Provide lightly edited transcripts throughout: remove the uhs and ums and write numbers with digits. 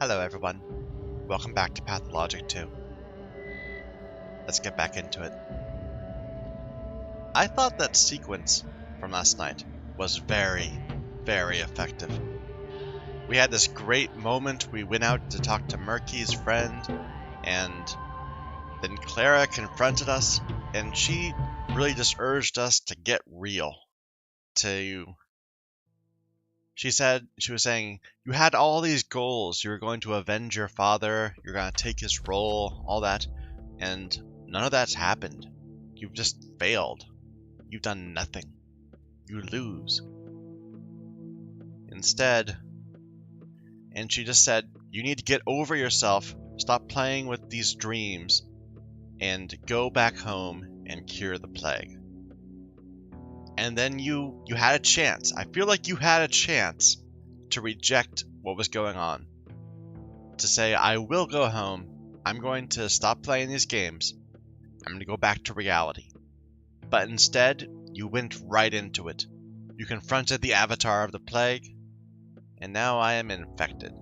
Hello everyone, welcome back to Pathologic 2. Let's get back into it. I thought that sequence from last night was very, very effective. We had this great moment, we went out to talk to Murky's friend, and then Clara confronted us, and she really just urged us to get real. She was saying, you had all these goals. You were going to avenge your father. You're going to take his role, all that. And none of that's happened. You've just failed. You've done nothing. You lose. Instead, and she just said, you need to get over yourself. Stop playing with these dreams. And go back home and cure the plague. And then you had a chance. I feel like you had a chance to reject what was going on. To say, I will go home. I'm going to stop playing these games. I'm going to go back to reality. But instead, you went right into it. You confronted the avatar of the plague. And now I am infected.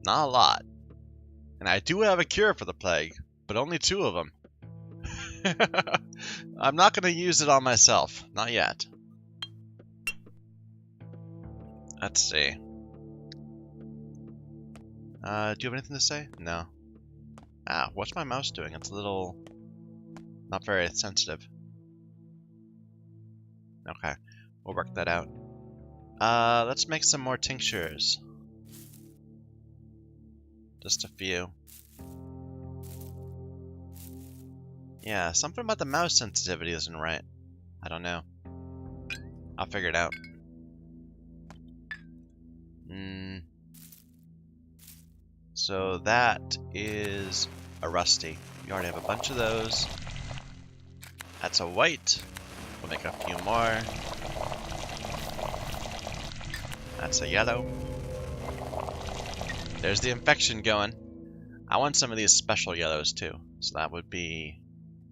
Not a lot. And I do have a cure for the plague, but only 2 of them. I'm not going to use it on myself. Not yet. Let's see. Do you have anything to say? No. What's my mouse doing? It's a little... not very sensitive. Okay. We'll work that out. Let's make some more tinctures. Just a few. Yeah, something about the mouse sensitivity isn't right. I don't know. I'll figure it out. So that is a rusty. We already have a bunch of those. That's a white. We'll make a few more. That's a yellow. There's the infection going. I want some of these special yellows too. So that would be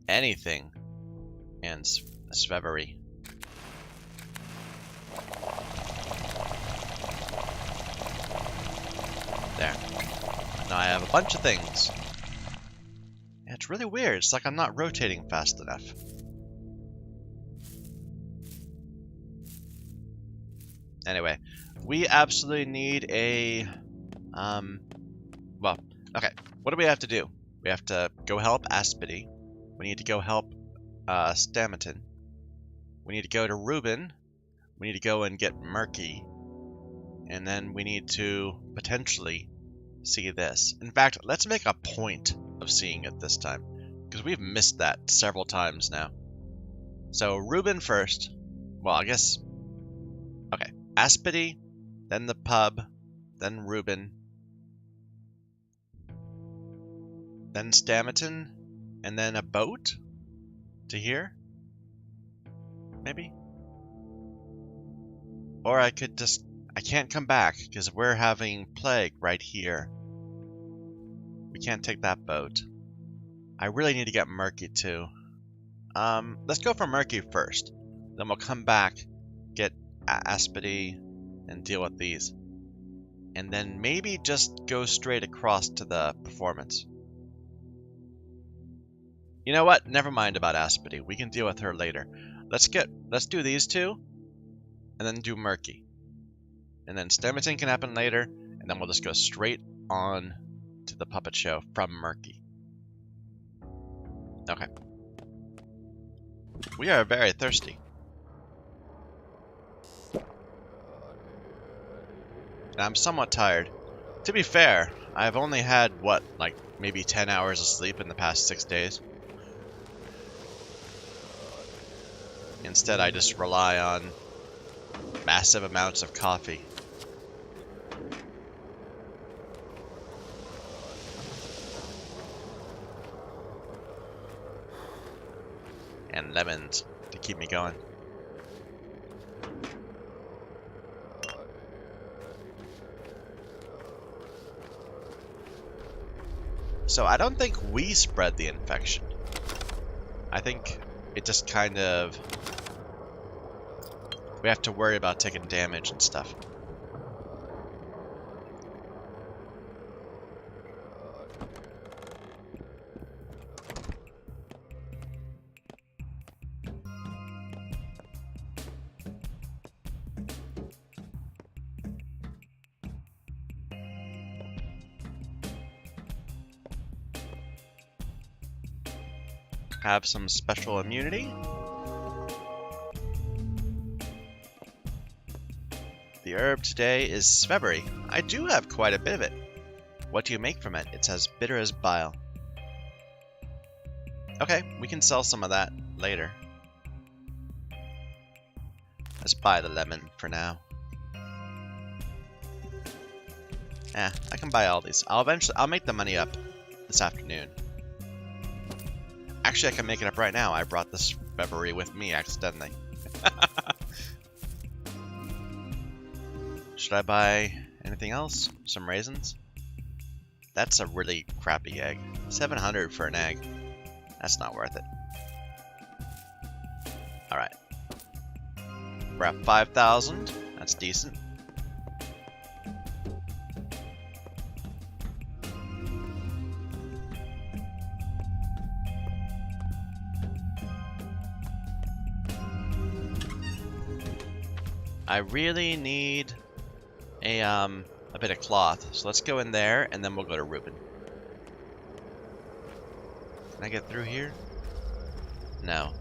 anything and Svevery. There. Now I have a bunch of things. Yeah, it's really weird. It's like I'm not rotating fast enough. Anyway, we absolutely need a... well, okay. What do we have to do? We have to go help Aspity. We need to go help Stamaton. We need to go to Reuben. We need to go and get Murky. And then we need to potentially see this. In fact, let's make a point of seeing it this time. Because we've missed that several times now. So Reuben first. Well, I guess... okay. Aspity, then the pub, then Reuben, then Stamaton, and then a boat to here? Maybe? Or I could just... I can't come back because we're having plague right here. We can't take that boat. I really need to get Murky too. Let's go for Murky first. Then we'll come back, get Aspity, and deal with these. And then maybe just go straight across to the performance. You know what? Never mind about Aspity. We can deal with her later. Let's do these 2, and then do Murky. And then Stamaton can happen later, and then we'll just go straight on to the puppet show from Murky. Okay. We are very thirsty. And I'm somewhat tired. To be fair, I've only had, what, like maybe 10 hours of sleep in the past 6 days. Instead, I just rely on massive amounts of coffee. And lemons to keep me going. So I don't think we spread the infection. I think it just kind of... we have to worry about taking damage and stuff. have some special immunity. The herb today is Sveberry. I do have quite a bit of it. What do you make from it? It's as bitter as bile. Okay, we can sell some of that later. Let's buy the lemon for now. I can buy all these. I'll make the money up this afternoon. Actually, I can make it up right now. I brought this Sveberry with me accidentally. Should I buy anything else? Some raisins? That's a really crappy egg. 700 for an egg. That's not worth it. Alright. We're at 5,000. That's decent. I really need a bit of cloth, so let's go in there and then we'll go to Reuben. Can I get through here? No.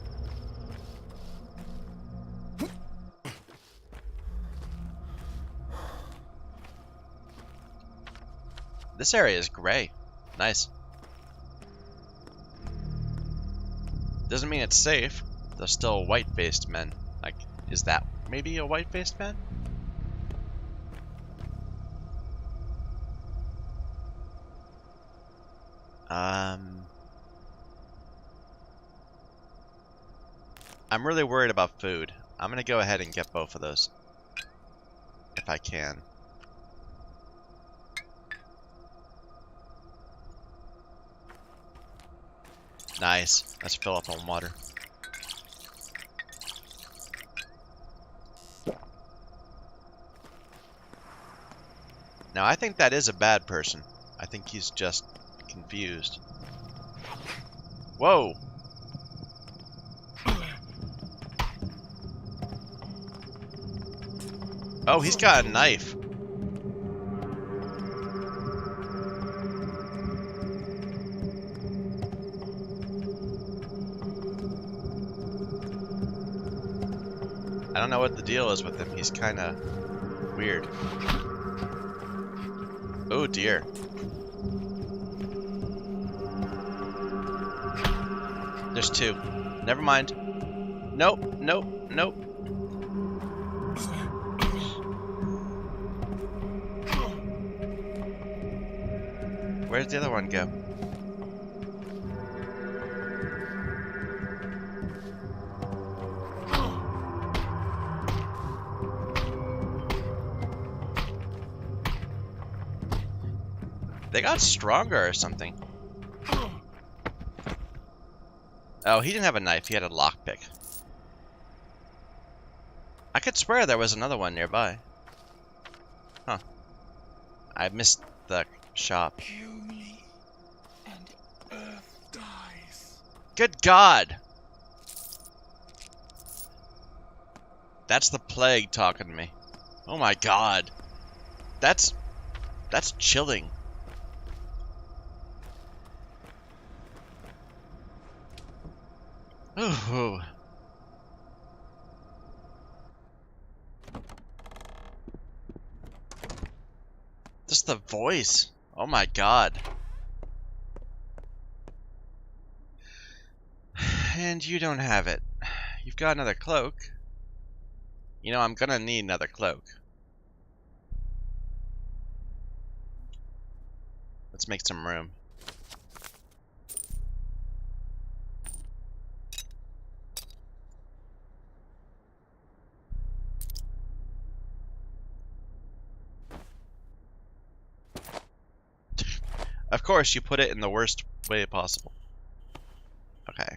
This area is gray. Nice. Doesn't mean it's safe. There's still white-faced men. Like, is that maybe a white-faced man? I'm really worried about food. I'm gonna go ahead and get both of those. If I can. Nice. Let's fill up on water. Now, I think that is a bad person. I think he's just confused. Whoa! Oh, he's got a knife. I don't know what the deal is with him. He's kind of weird. Oh dear. There's two. Never mind. Nope, nope, nope. Where'd the other one go? They got stronger or something. Oh, he didn't have a knife. He had a lockpick. I could swear there was another one nearby. Huh. I missed the shop. Kill me, and Earth dies. Good God! That's the plague talking to me. Oh my God. That's chilling. Ooh. Just the voice. Oh my God. And you don't have it. You've got another cloak. You know, I'm gonna need another cloak. Let's make some room. Of course, you put it in the worst way possible. Okay.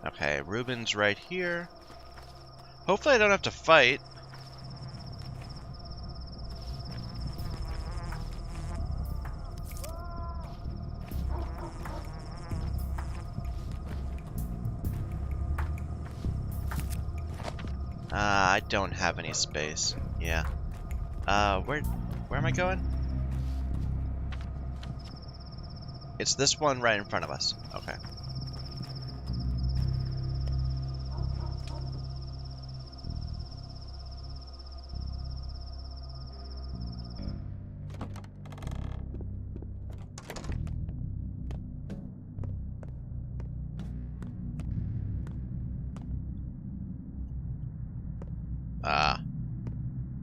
Okay, Reuben's right here. Hopefully I don't have to fight. I don't have any space. Yeah. Where? Where am I going? It's this one right in front of us. Okay.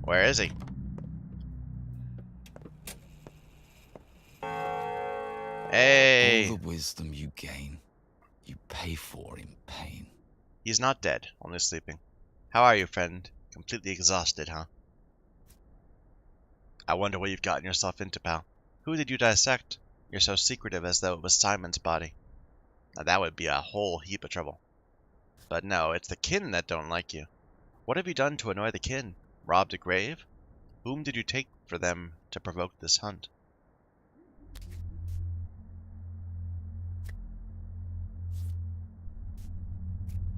Where is he? Hey! All the wisdom you gain, you pay for in pain. He's not dead, only sleeping. How are you, friend? Completely exhausted, huh? I wonder what you've gotten yourself into, pal. Who did you dissect? You're so secretive, as though it was Simon's body. Now that would be a whole heap of trouble. But no, it's the kin that don't like you. What have you done to annoy the kin? Robbed a grave? Whom did you take for them to provoke this hunt?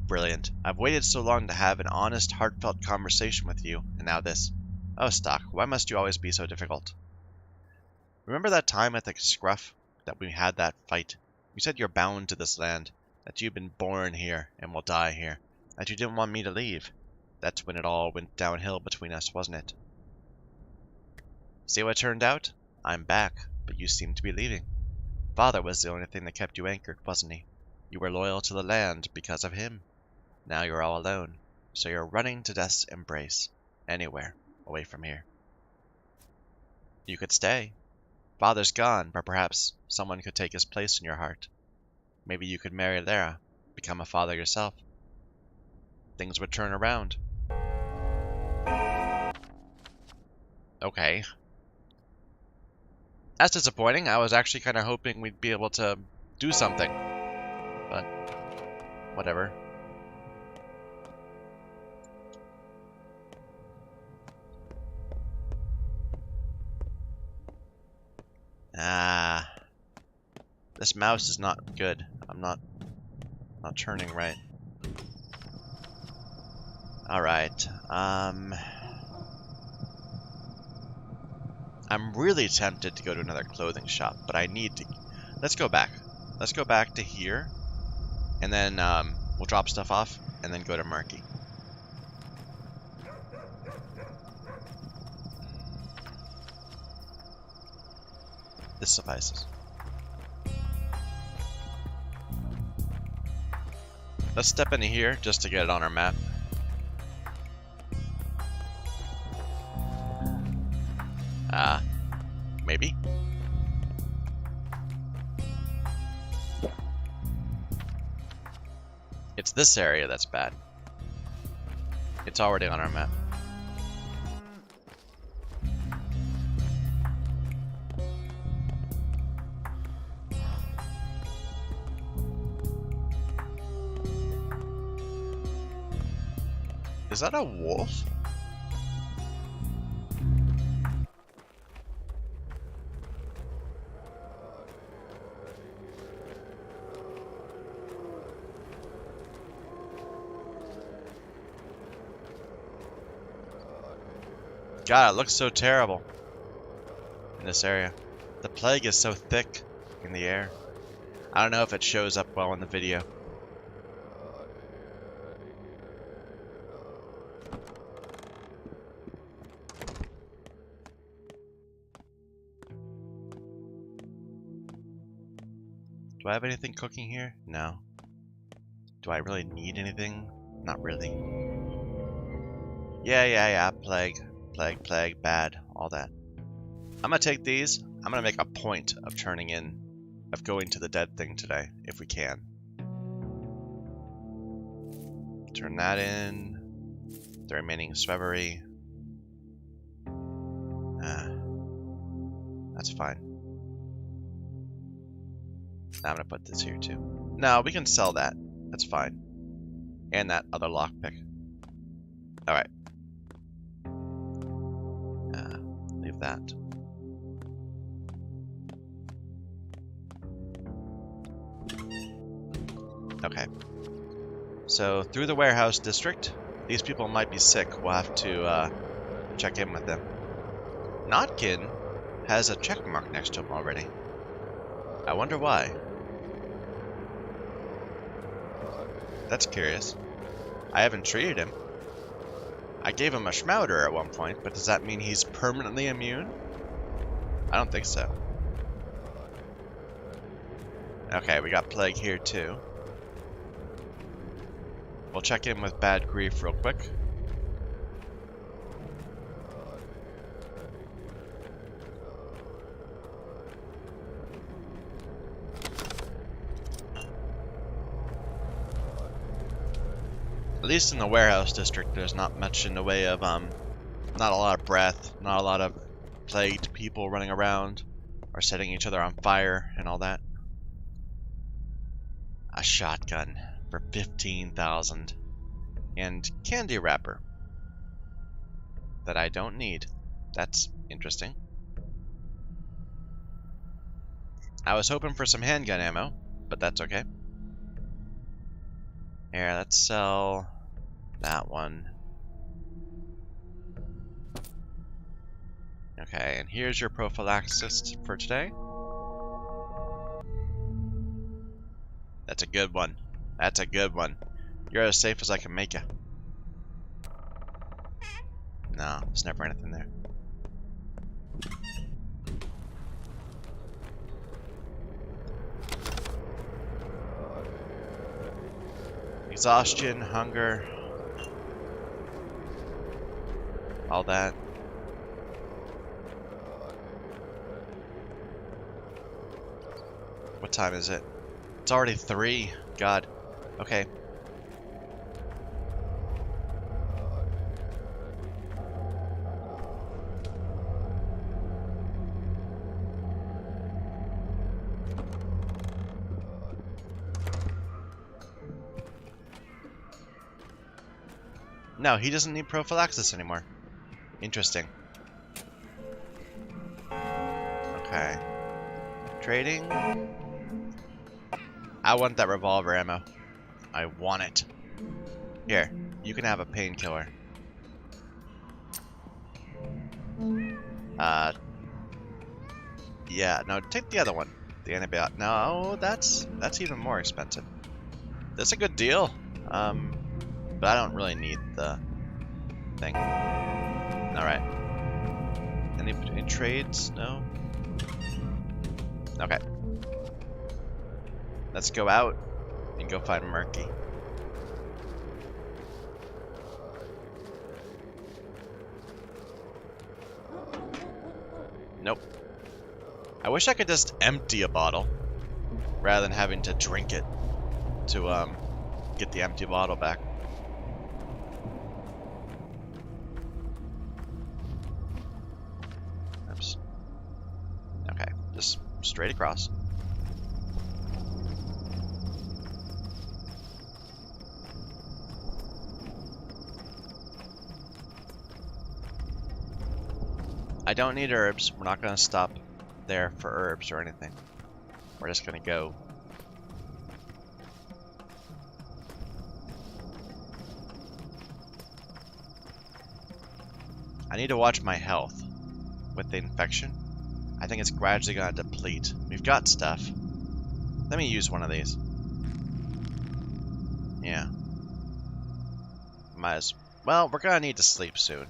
Brilliant. I've waited so long to have an honest, heartfelt conversation with you, and now this. Oh, Stock, why must you always be so difficult? Remember that time at the scruff that we had that fight? You said you're bound to this land, that you've been born here and will die here, that you didn't want me to leave. That's when it all went downhill between us, wasn't it? See what turned out? I'm back, but you seem to be leaving. Father was the only thing that kept you anchored, wasn't he? You were loyal to the land because of him. Now you're all alone, so you're running to death's embrace, anywhere away from here. You could stay. Father's gone, but perhaps someone could take his place in your heart. Maybe you could marry Lara, become a father yourself. Things would turn around. Okay. That's disappointing. I was actually kind of hoping we'd be able to do something. But, whatever. This mouse is not good. I'm not turning right. Alright, I'm really tempted to go to another clothing shop, but I need to... Let's go back. Let's go back to here, and then we'll drop stuff off, and then go to Murky. This suffices. Let's step into here just to get it on our map. Maybe? It's this area that's bad. It's already on our map. Is that a wolf? God, it looks so terrible in this area. The plague is so thick in the air. I don't know if it shows up well in the video. Do I have anything cooking here? No. Do I really need anything? Not really. Yeah. Plague, bad, all that. I'm gonna take these. I'm gonna make a point of going to the dead thing today, if we can. Turn that in. The remaining Svevery. That's fine. Now I'm gonna put this here too. No, we can sell that. That's fine. And that other lockpick. Alright. Leave that. Okay. So, through the warehouse district. These people might be sick. We'll have to check in with them. Notkin has a check mark next to him already. I wonder why. That's curious. I haven't treated him. I gave him a Schmouder at one point, but does that mean he's permanently immune? I don't think so. Okay, we got Plague here too. We'll check in with Bad Grief real quick. At least in the warehouse district, there's not much in the way of, not a lot of breath, not a lot of plagued people running around, or setting each other on fire, and all that. A shotgun for 15,000. And candy wrapper. That I don't need. That's interesting. I was hoping for some handgun ammo, but that's okay. Here, let's sell that one. Okay, and here's your prophylaxis for today. That's a good one. That's a good one. You're as safe as I can make you. No, there's never anything there. Exhaustion, hunger, all that. What time is it? It's already 3. God. Okay. No, he doesn't need prophylaxis anymore. Interesting. Okay. Trading. I want that revolver ammo. I want it. Here, you can have a painkiller. Yeah, no, take the other one. The antibiotic. No, that's even more expensive. That's a good deal. But I don't really need the thing. Alright. Any trades? No? Okay. Let's go out and go find Murky. Nope. I wish I could just empty a bottle rather than having to drink it to get the empty bottle back. Oops. Okay, just straight across. I don't need herbs. We're not going to stop there for herbs or anything. We're just going to go. I need to watch my health with the infection. I think it's gradually going to deplete. We've got stuff. Let me use one of these. Yeah. Might as well, we're going to need to sleep soon.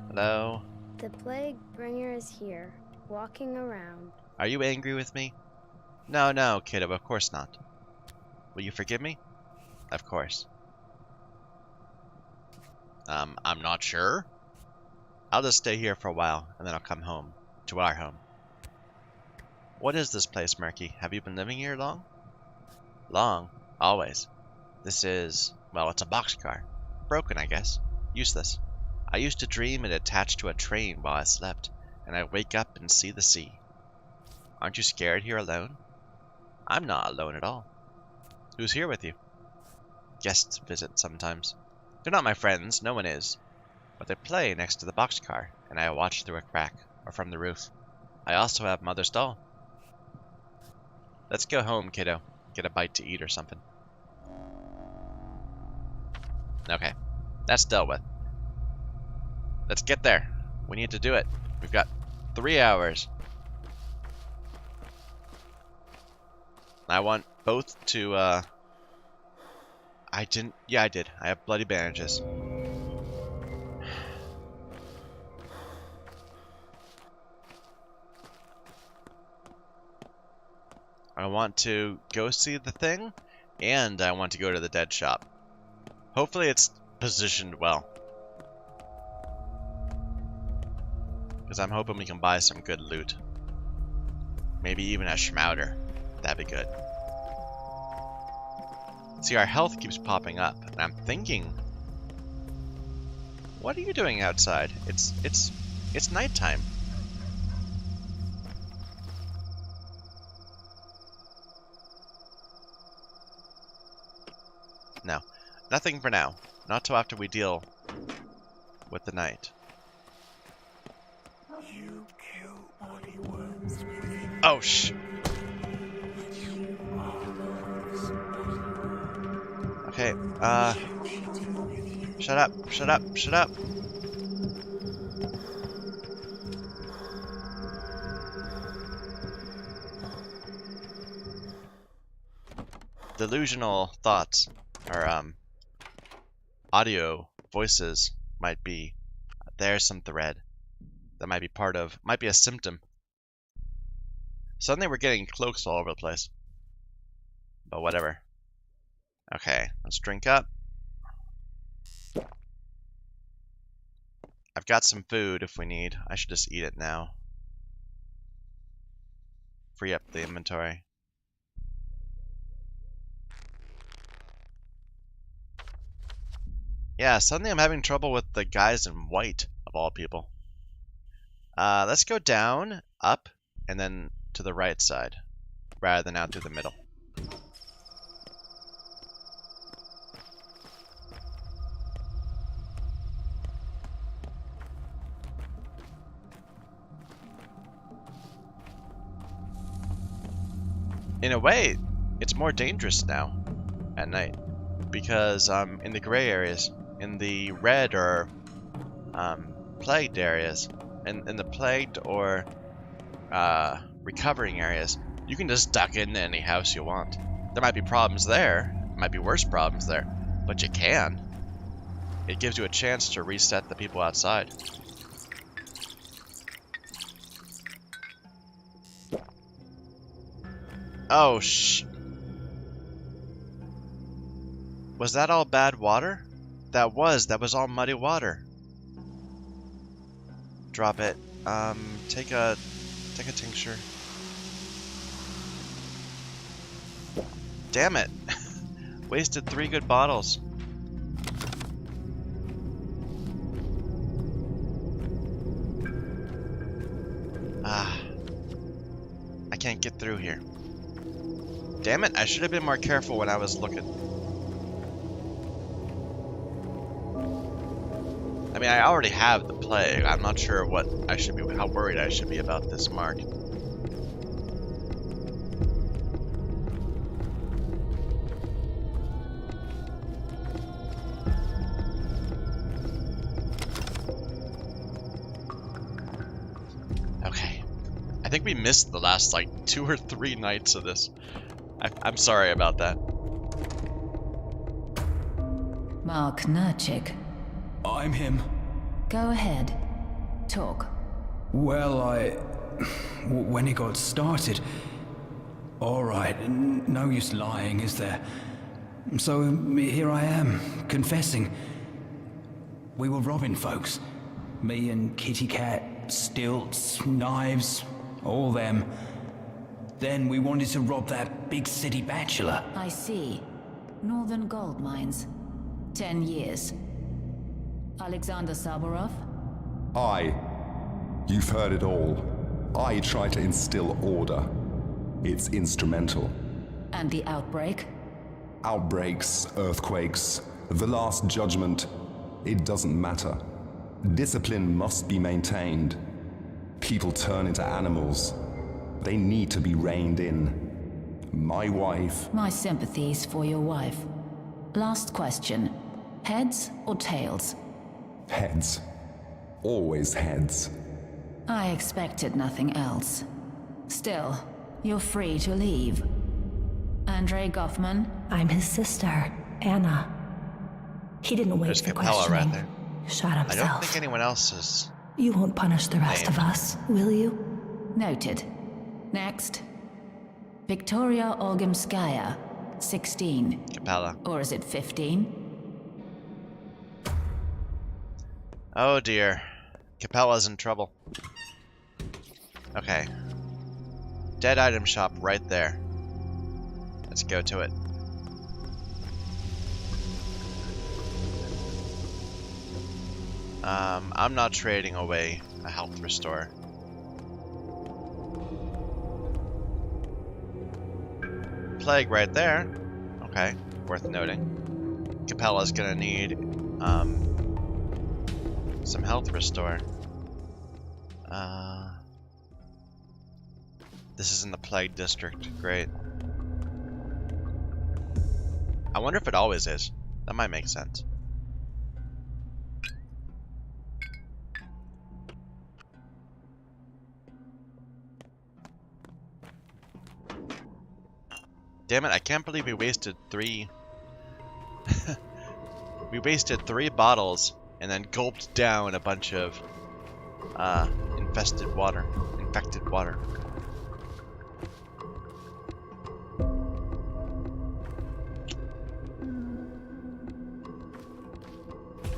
Hello? The plague bringer is here, walking around. Are you angry with me? No, no, kiddo, of course not. Will you forgive me? Of course. I'm not sure. I'll just stay here for a while, and then I'll come home. To our home. What is this place, Murky? Have you been living here long? Long? Always. This is, well, it's a boxcar. Broken, I guess. Useless. I used to dream it attached to a train while I slept, and I wake up and see the sea. Aren't you scared here alone? I'm not alone at all. Who's here with you? Guests visit sometimes. They're not my friends, no one is. But they play next to the boxcar, and I watch through a crack, or from the roof. I also have Mother's doll. Let's go home, kiddo. Get a bite to eat or something. Okay. That's dealt with. Let's get there. We need to do it. We've got 3 hours. I want both to, I didn't... Yeah, I did. I have bloody bandages. I want to go see the thing, and I want to go to the dead shop. Hopefully it's positioned well. Because I'm hoping we can buy some good loot. Maybe even a Schmouder. That'd be good. See, our health keeps popping up, and I'm thinking, what are you doing outside? It's nighttime. No, nothing for now. Not till after we deal with the night. You kill body worms. Oh, shh. Okay, shut up, shut up, shut up. Delusional thoughts, or, audio voices might be, there's some thread that might be part of, might be a symptom. Suddenly we're getting cloaks all over the place. But whatever. Okay, let's drink up. I've got some food if we need. I should just eat it now. Free up the inventory. Yeah, suddenly I'm having trouble with the guys in white, of all people. Let's go down, up, and then to the right side, rather than out through the middle. In a way, it's more dangerous now at night because in the gray areas, in the red or plagued areas, in the plagued or recovering areas, you can just duck into any house you want. There might be problems there, might be worse problems there, but you can. It gives you a chance to reset the people outside. Oh, was that all bad water? That was all muddy water. Drop it. Take a tincture. Damn it. Wasted 3 good bottles. I can't get through here. Damn it, I should have been more careful when I was looking. I mean, I already have the plague. I'm not sure what I should be, how worried I should be about this mark. Okay. I think we missed the last, like, 2 or 3 nights of this. I'm sorry about that. Mark Nurchik. I'm him. Go ahead. Talk. Well, when it got started... Alright, no use lying, is there? So, here I am, confessing. We were robbing folks. Me and Kitty Cat, stilts, knives, all them. Then we wanted to rob that big city bachelor. I see. Northern gold mines. 10 years. Alexander Saburov? You've heard it all. I try to instill order. It's instrumental. And the outbreak? Outbreaks, earthquakes, the last judgment, it doesn't matter. Discipline must be maintained. People turn into animals. They need to be reined in. My wife... My sympathies for your wife. Last question. Heads or tails? Heads. Always heads. I expected nothing else. Still, you're free to leave. Andre Goffman? I'm his sister, Anna. He didn't wait There's for Capella questioning. right there. Shot I himself. don't think anyone else is. You won't punish the rest of named. us, will you? Noted. Next. Victoria Olgimskaya, 16. Capella. Or is it 15? Oh dear. Capella's in trouble. Okay. Dead item shop right there. Let's go to it. I'm not trading away a health restore. Plague right there. Okay, worth noting. Capella's gonna need some health restore. This is in the plague district. Great. I wonder if it always is. That might make sense. Damn it, I can't believe we wasted 3... we wasted 3 bottles and then gulped down a bunch of infected water.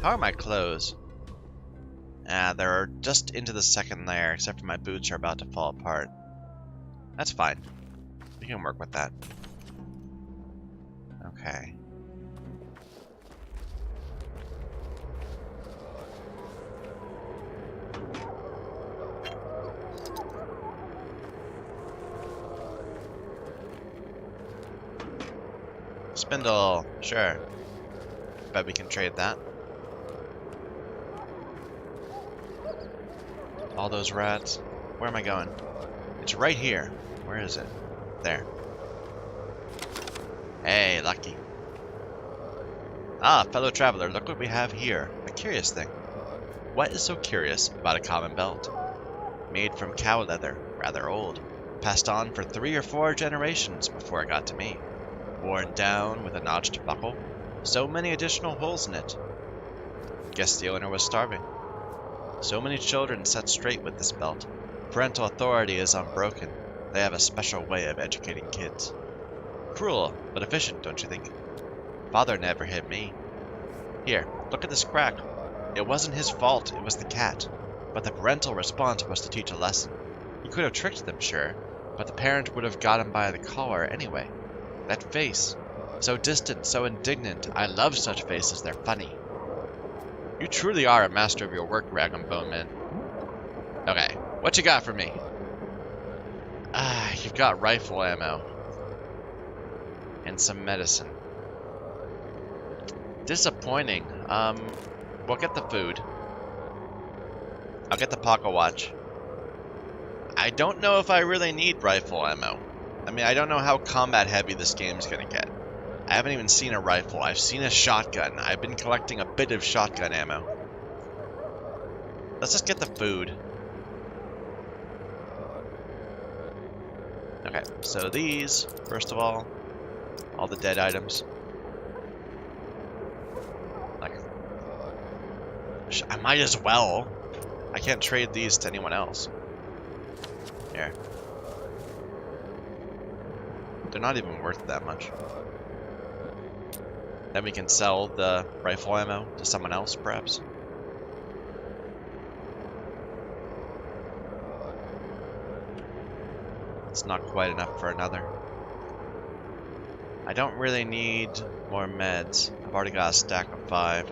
How are my clothes? They're just into the second layer, except for my boots are about to fall apart. That's fine. We can work with that. Okay. Spindle, sure. Bet we can trade that. All those rats. Where am I going? It's right here. Where is it? There. Hey, lucky. Ah, fellow traveler, look what we have here. A curious thing. What is so curious about a common belt? Made from cow leather, rather old. Passed on for 3 or 4 generations before it got to me. Worn down with a notched buckle. So many additional holes in it. Guess the owner was starving. So many children set straight with this belt. Parental authority is unbroken. They have a special way of educating kids. Cruel, but efficient, don't you think? Father never hit me. Here, look at this crack. It wasn't his fault, it was the cat. But the parental response was to teach a lesson. He could have tricked them, sure, but the parent would have got him by the collar anyway. That face. So distant, so indignant. I love such faces, they're funny. You truly are a master of your work, Rag and Bone Man. Okay, what you got for me? You've got rifle ammo. And some medicine. Disappointing. We'll get the food. I'll get the pocket watch. I don't know if I really need rifle ammo. I mean, I don't know how combat heavy this game's gonna get. I haven't even seen a rifle. I've seen a shotgun. I've been collecting a bit of shotgun ammo. Let's just get the food. Okay, so these, first of all the dead items. Like, I might as well. I can't trade these to anyone else. Here. They're not even worth that much. Then we can sell the rifle ammo to someone else, perhaps. It's not quite enough for another. I don't really need more meds. I've already got a stack of 5.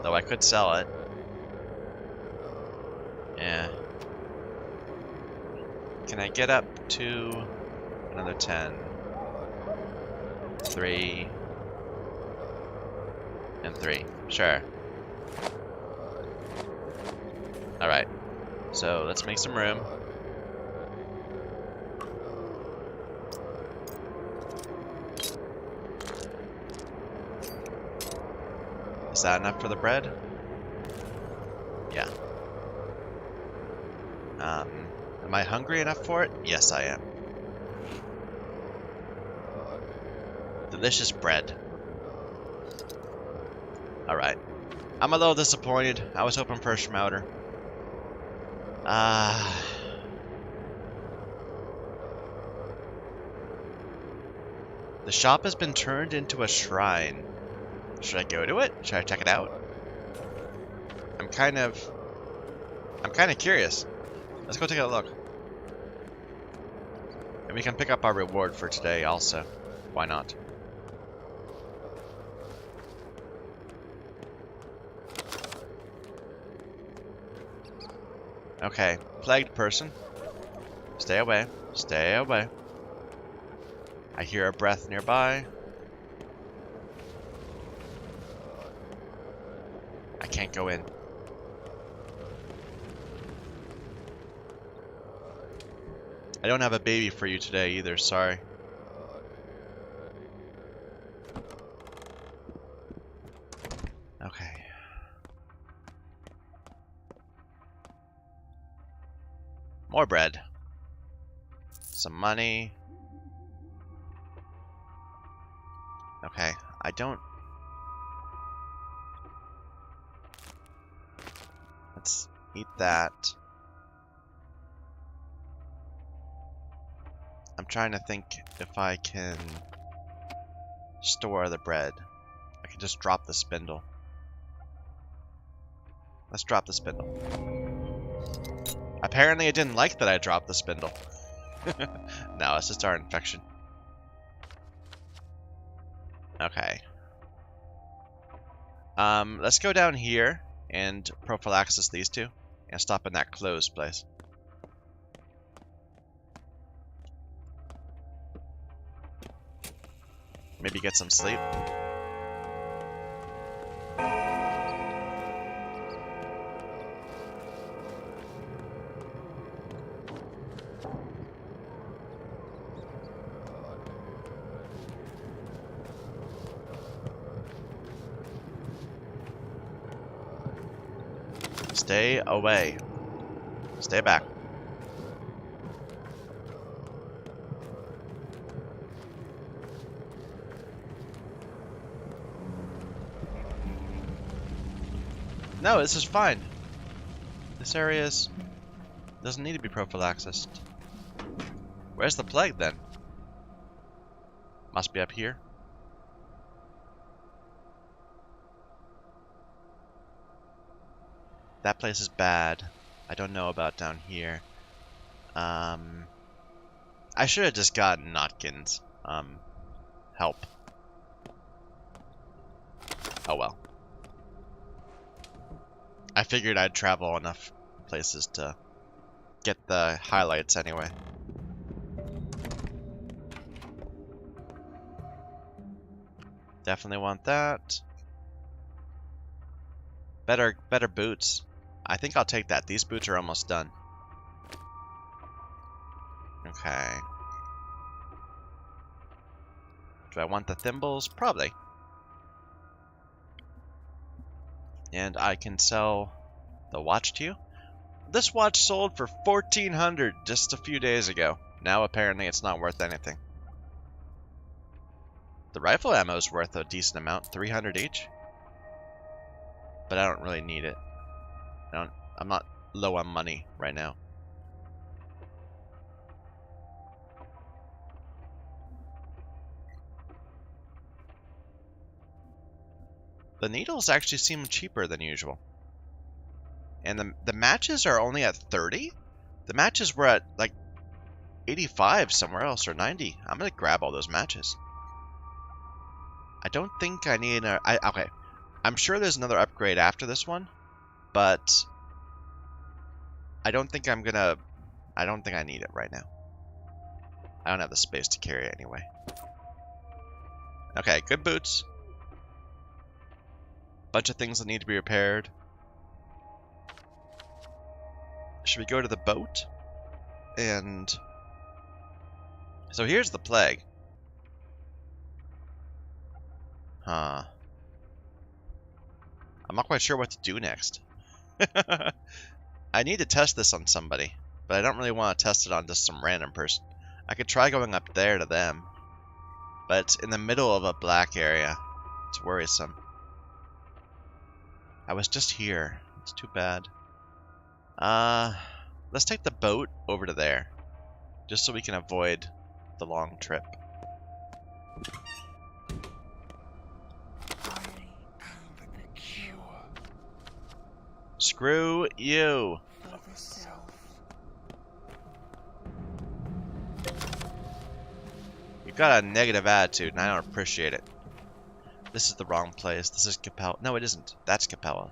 Though I could sell it. Yeah. Can I get up to another 10? 3. And 3. Sure. Alright. So let's make some room. Is that enough for the bread? Yeah. Am I hungry enough for it? Yes, I am. Delicious bread. Alright. I'm a little disappointed. I was hoping for a schmouter. The shop has been turned into a shrine. Should I go to it? Should I check it out? I'm kind of curious. Let's go take a look. And we can pick up our reward for today also. Why not? Okay, plagued person. Stay away. Stay away. I hear a breath nearby. I can't go in. I don't have a baby for you today either, sorry. Okay. More bread. Some money. Okay, I don't... Let's eat that. I'm trying to think if I can store the bread. I can just drop the spindle. Let's drop the spindle. Apparently it didn't like that I dropped the spindle. No, it's just our infection. Okay. Let's go down here and prophylaxis these two and stop in that closed place. Maybe get some sleep. Stay away. Stay back. No, this is fine. This area doesn't need to be prophylaxised. Where's the plague then? Must be up here. That place is bad. I don't know about down here. I should have just gotten Notkin's help. Oh well. I figured I'd travel enough places to get the highlights anyway. Definitely want that. Better boots. I think I'll take that. These boots are almost done. Okay. Do I want the thimbles? Probably. And I can sell the watch to you. This watch sold for 1,400 just a few days ago. Now apparently it's not worth anything. The rifle ammo is worth a decent amount, 300 each. But I don't really need it. I'm not low on money right now. The needles actually seem cheaper than usual. And the matches are only at 30? The matches were at like 85 somewhere else, or 90. I'm gonna grab all those matches. I don't think I need okay. I'm sure there's another upgrade after this one, but I don't think I need it right now. I don't have the space to carry it anyway. Okay, good boots. Bunch of things that need to be repaired. Should we go to the boat? And so here's the plague. Huh. I'm not quite sure what to do next. I need to test this on somebody, but I don't really want to test it on just some random person. I could try going up there to them, but it's in the middle of a black area. It's worrisome. I was just here. It's too bad. Let's take the boat over to there, just so we can avoid the long trip. Screw you. You've got a negative attitude, and I don't appreciate it. This is the wrong place. This is Capella. No, it isn't. That's Capella.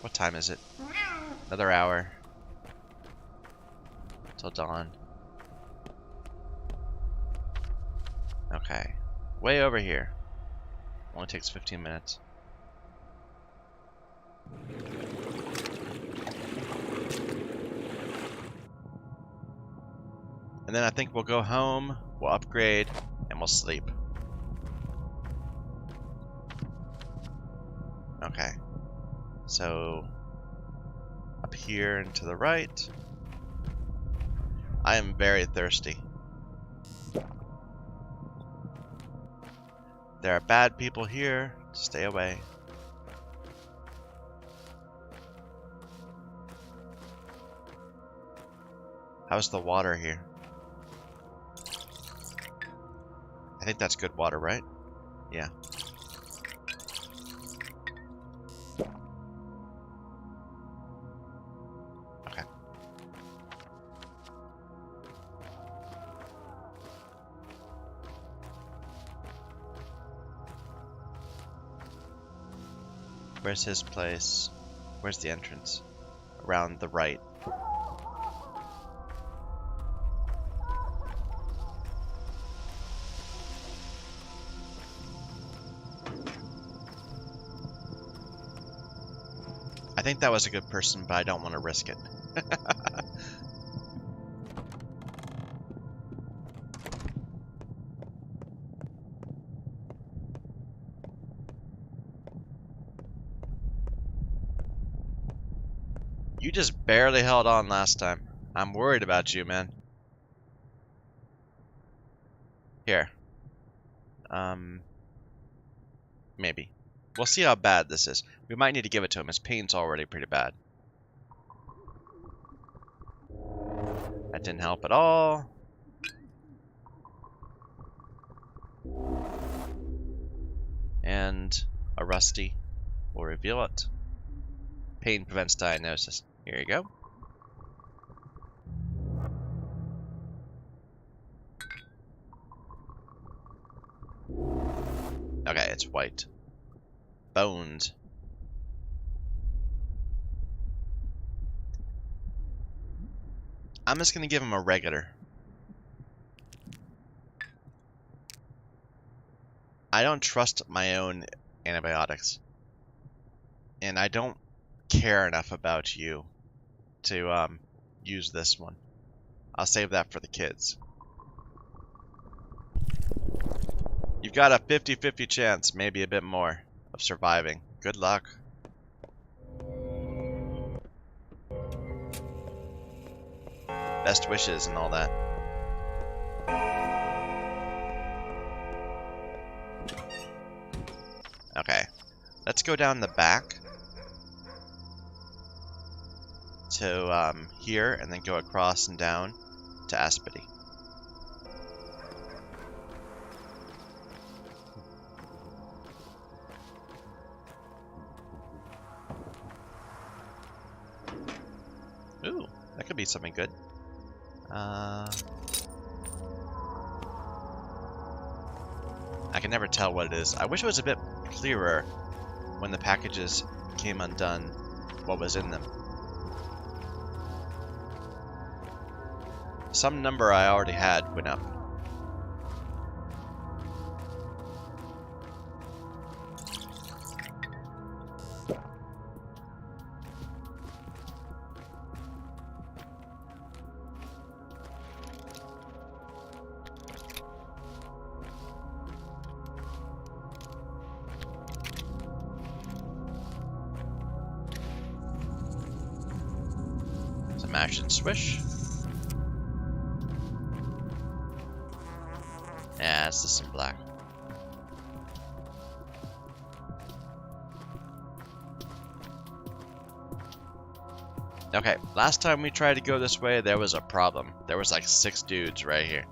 What time is it? Another hour. Till dawn. Okay. Way over here. Only takes 15 minutes. And then I think we'll go home, we'll upgrade, and we'll sleep. Okay. So, up here and to the right. I am very thirsty. There are bad people here. Stay away. How's the water here? I think that's good water, right? Yeah. Okay. Where's his place? Where's the entrance? Around the right. I think that was a good person, but I don't want to risk it. You just barely held on last time. I'm worried about you, man. Here. Maybe. We'll see how bad this is. We might need to give it to him. His pain's already pretty bad. That didn't help at all. And a rusty will reveal it. Pain prevents diagnosis. Here you go. Okay, it's white. Bones. I'm just gonna give him a regular. I don't trust my own antibiotics. And I don't care enough about you to use this one. I'll save that for the kids. You've got a 50-50 chance, maybe a bit more, of surviving. Good luck. Best wishes and all that. Okay, let's go down the back to here, and then go across and down to Aspity. Ooh, that could be something good. I can never tell what it is. I wish it was a bit clearer when the packages came undone, what was in them. Some number I already had went up. Smash and swish. Yeah, it's just some black. Okay, last time we tried to go this way, there was a problem. There was like 6 dudes right here.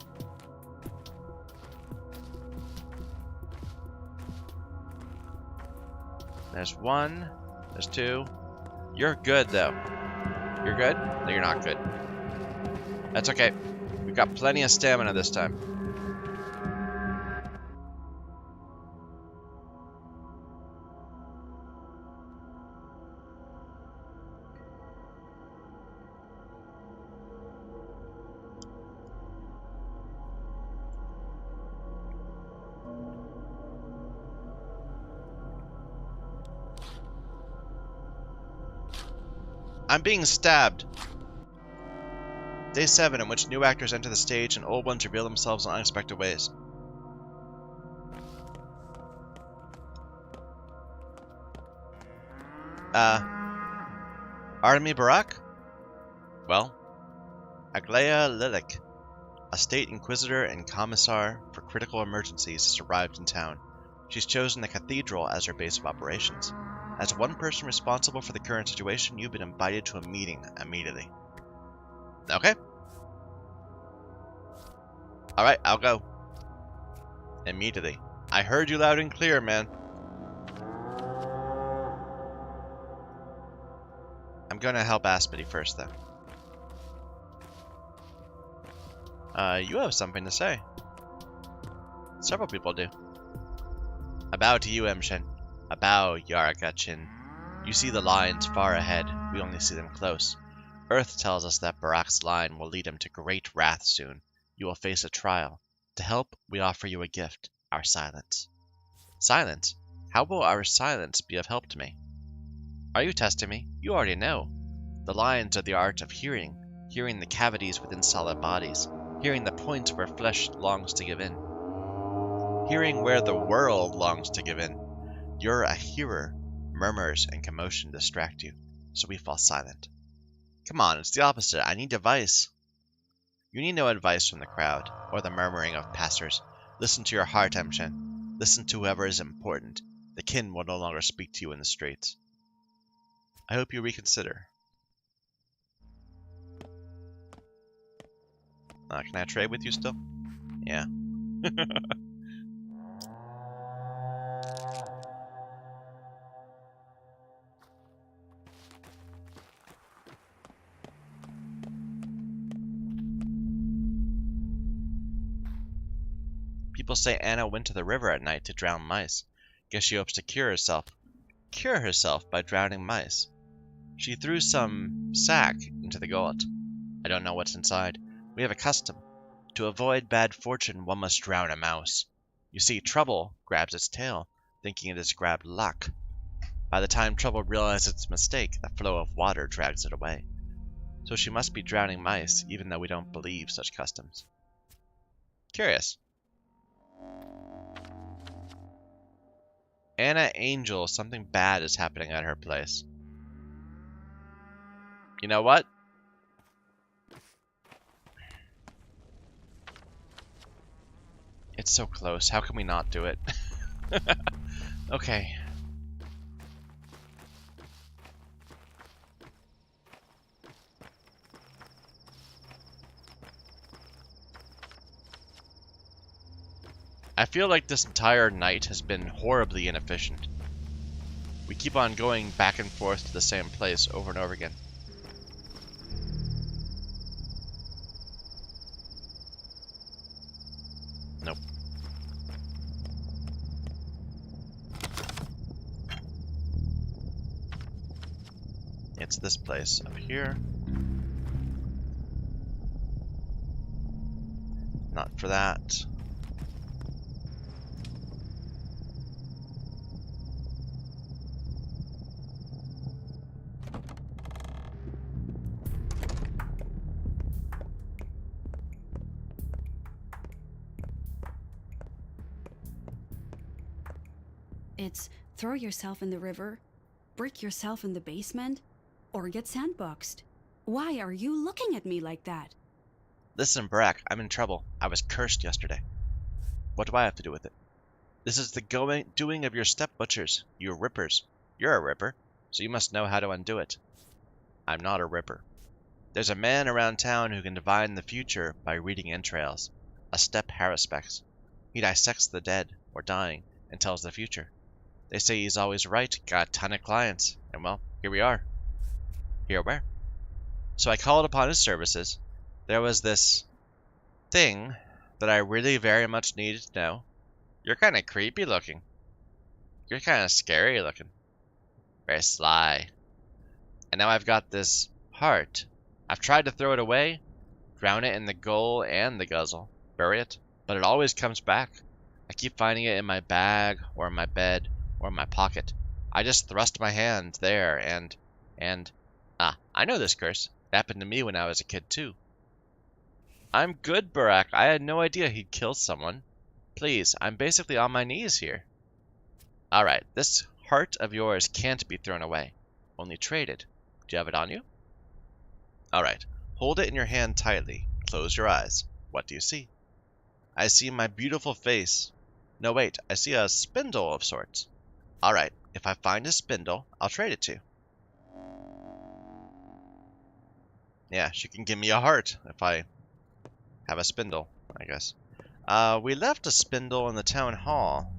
There's 1. There's 2. You're good, though. You're good? No, you're not good. That's okay. We've got plenty of stamina this time. I'm being stabbed. Day 7, in which new actors enter the stage and old ones reveal themselves in unexpected ways. Artemy Barak? Well, Aglaia Lilik, a state inquisitor and commissar for critical emergencies, has arrived in town. She's chosen the cathedral as her base of operations. As one person responsible for the current situation, you've been invited to a meeting immediately. Okay. Alright, I'll go. Immediately. I heard you loud and clear, man. I'm gonna help Aspity first, though. You have something to say. Several people do. I bow to you, Emshin. I bow, Yaragachin. You see the lines far ahead. We only see them close. Earth tells us that Barak's line will lead him to great wrath soon. You will face a trial. To help, we offer you a gift, our silence. Silence? How will our silence be of help to me? Are you testing me? You already know. The lines are the art of hearing. Hearing the cavities within solid bodies. Hearing the points where flesh longs to give in. Hearing where the world longs to give in. You're a hearer. Murmurs and commotion distract you, so we fall silent. Come on, it's the opposite. I need advice. You need no advice from the crowd, or the murmuring of passers. Listen to your heart, Emshin. Listen to whoever is important. The kin will no longer speak to you in the streets. I hope you reconsider. Can I trade with you still? Yeah. People say Anna went to the river at night to drown mice. Guess she hopes to cure herself by drowning mice. She threw some sack into the gullet. I don't know what's inside. We have a custom. To avoid bad fortune, one must drown a mouse. You see, Trouble grabs its tail, thinking it has grabbed luck. By the time Trouble realizes its mistake, the flow of water drags it away. So she must be drowning mice, even though we don't believe such customs. Curious. Anna Angel, something bad is happening at her place. You know what? It's so close. How can we not do it? Okay. I feel like this entire night has been horribly inefficient. We keep on going back and forth to the same place over and over again. Nope. It's this place up here. Not for that. It's throw yourself in the river, break yourself in the basement, or get sandboxed. Why are you looking at me like that? Listen, Barack, I'm in trouble. I was cursed yesterday. What do I have to do with it? This is the doing of your step-butchers, you rippers. You're a ripper, so you must know how to undo it. I'm not a ripper. There's a man around town who can divine the future by reading entrails. A step haruspex. He dissects the dead, or dying, and tells the future. They say he's always right, got a ton of clients, and well, here we are. Here where? So I called upon his services. There was this thing that I really very much needed to know. You're kind of creepy looking. You're kind of scary looking. Very sly. And now I've got this heart. I've tried to throw it away, drown it in the gull and the guzzle, bury it, but it always comes back. I keep finding it in my bag, or in my bed, or in my pocket. I just thrust my hand there, and I know this curse. It happened to me when I was a kid too. I'm good, Barack. I had no idea he'd kill someone. Please, I'm basically on my knees here. Alright, this heart of yours can't be thrown away. Only traded. Do you have it on you? Alright, hold it in your hand tightly. Close your eyes. What do you see? I see my beautiful face. No, wait, I see a spindle of sorts. Alright, if I find a spindle, I'll trade it to you. Yeah, she can give me a heart if I have a spindle, I guess. We left a spindle in the town hall.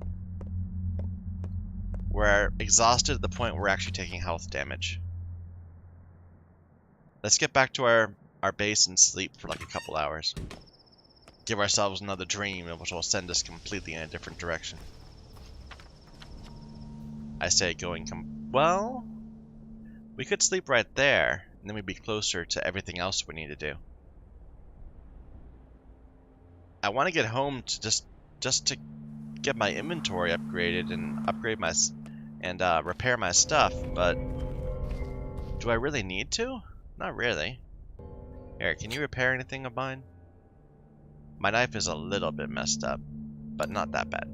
We're exhausted at the point where we're actually taking health damage. Let's get back to our base and sleep for like a couple hours. Give ourselves another dream, which will send us completely in a different direction. I say well, we could sleep right there, and then we'd be closer to everything else we need to do. I want to get home to just to get my inventory upgraded and upgrade my repair my stuff, but do I really need to? Not really. Eric, can you repair anything of mine? My knife is a little bit messed up, but not that bad.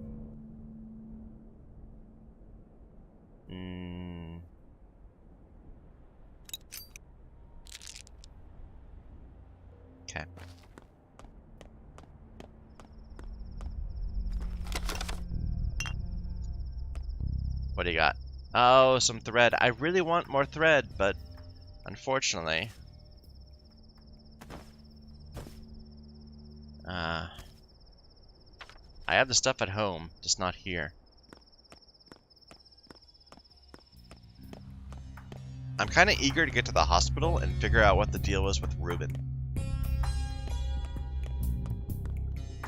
Okay. What do you got? Oh, some thread. I really want more thread, but unfortunately, I have the stuff at home, just not here. I'm kind of eager to get to the hospital and figure out what the deal was with Ruben.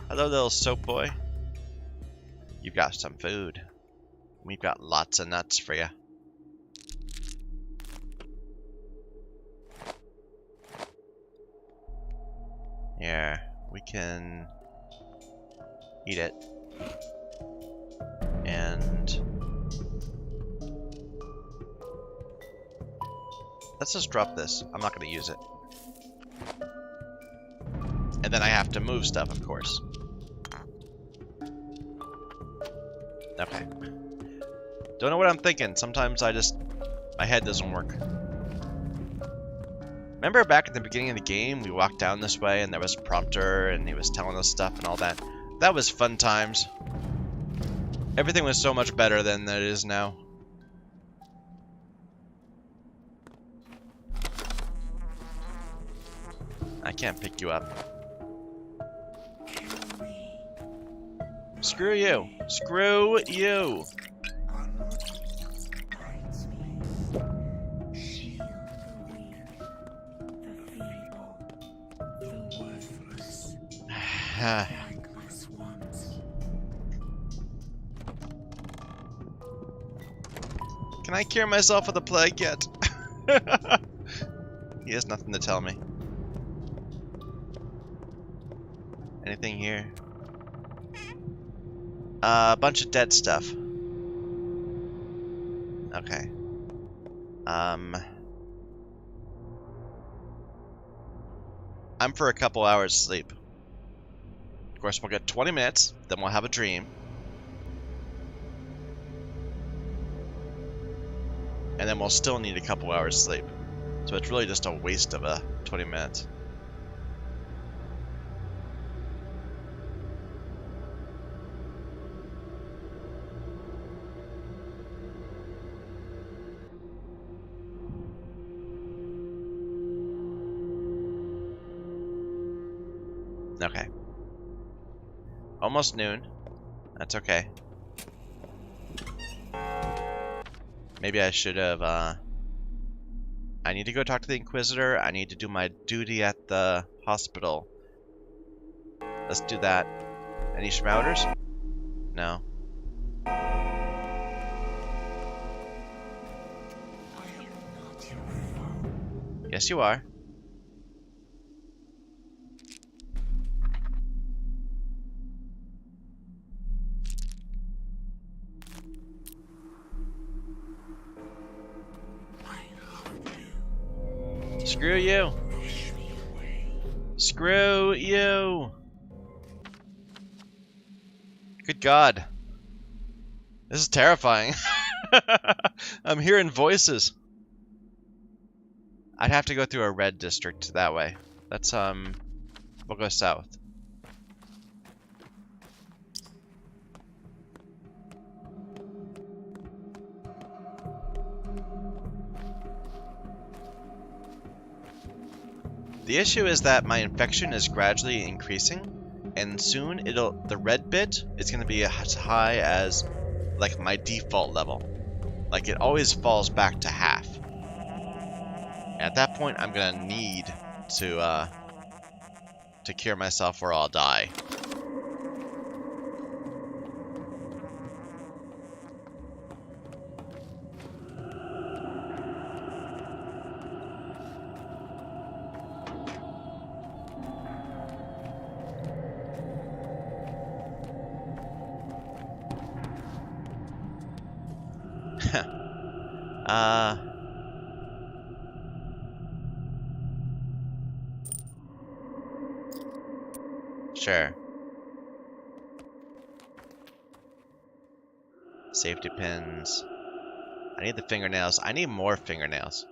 Hello, little soap boy. You've got some food. We've got lots of nuts for you. Here, we can eat it. And let's just drop this. I'm not going to use it. And then I have to move stuff, of course. Okay. Don't know what I'm thinking. Sometimes my head doesn't work. Remember back at the beginning of the game, we walked down this way and there was a prompter and he was telling us stuff and all that. That was fun times. Everything was so much better than it is now. I can't pick you up. Screw you. Screw you. Can I cure myself of the plague yet? He has nothing to tell me. Anything here? A bunch of dead stuff. Okay. I'm for a couple hours sleep. Of course, we'll get 20 minutes, then we'll have a dream. And then we'll still need a couple hours sleep. So it's really just a waste of 20 minutes. Okay. Almost noon. That's okay. Maybe I should have, I need to go talk to the Inquisitor. I need to do my duty at the hospital. Let's do that. Any Shrouders? No. Yes, you are. Screw you. Screw you. Good God. This is terrifying. I'm hearing voices. I'd have to go through a red district that way. Let's, we'll go south. The issue is that my infection is gradually increasing, and soon the red bit is going to be as high as like my default level. Like it always falls back to half. At that point, I'm going to need to cure myself or I'll die. Sure. Safety pins. I need the fingernails. I need more fingernails.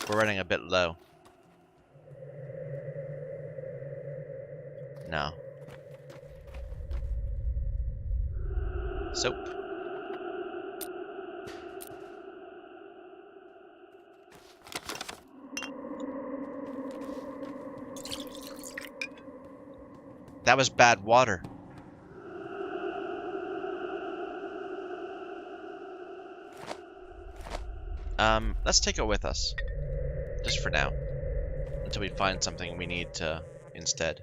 We're running a bit low. No. Soap. That was bad water. Let's take it with us. Just for now. Until we find something we need to instead.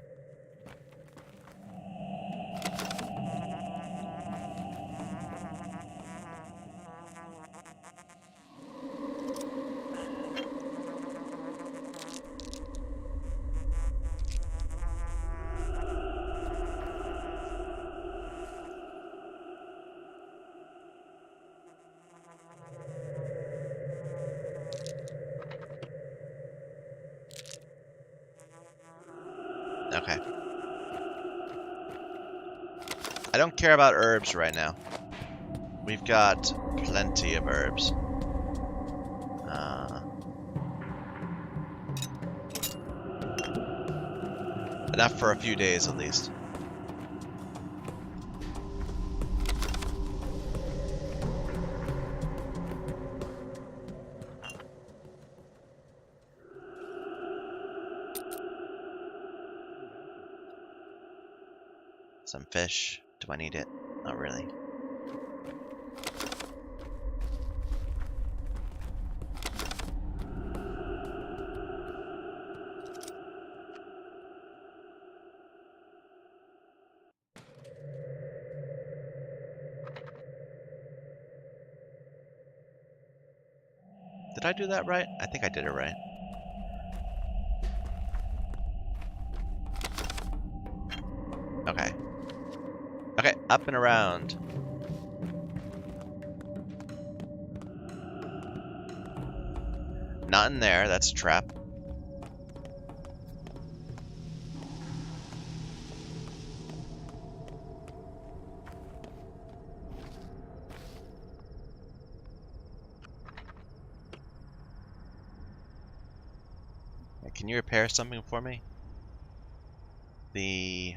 Okay. I don't care about herbs right now. We've got plenty of herbs. Enough for a few days at least. Some fish. Do I need it? Not really. Did I do that right? I think I did it right. Okay. Okay, up and around. Not in there, that's a trap. Can you repair something for me? The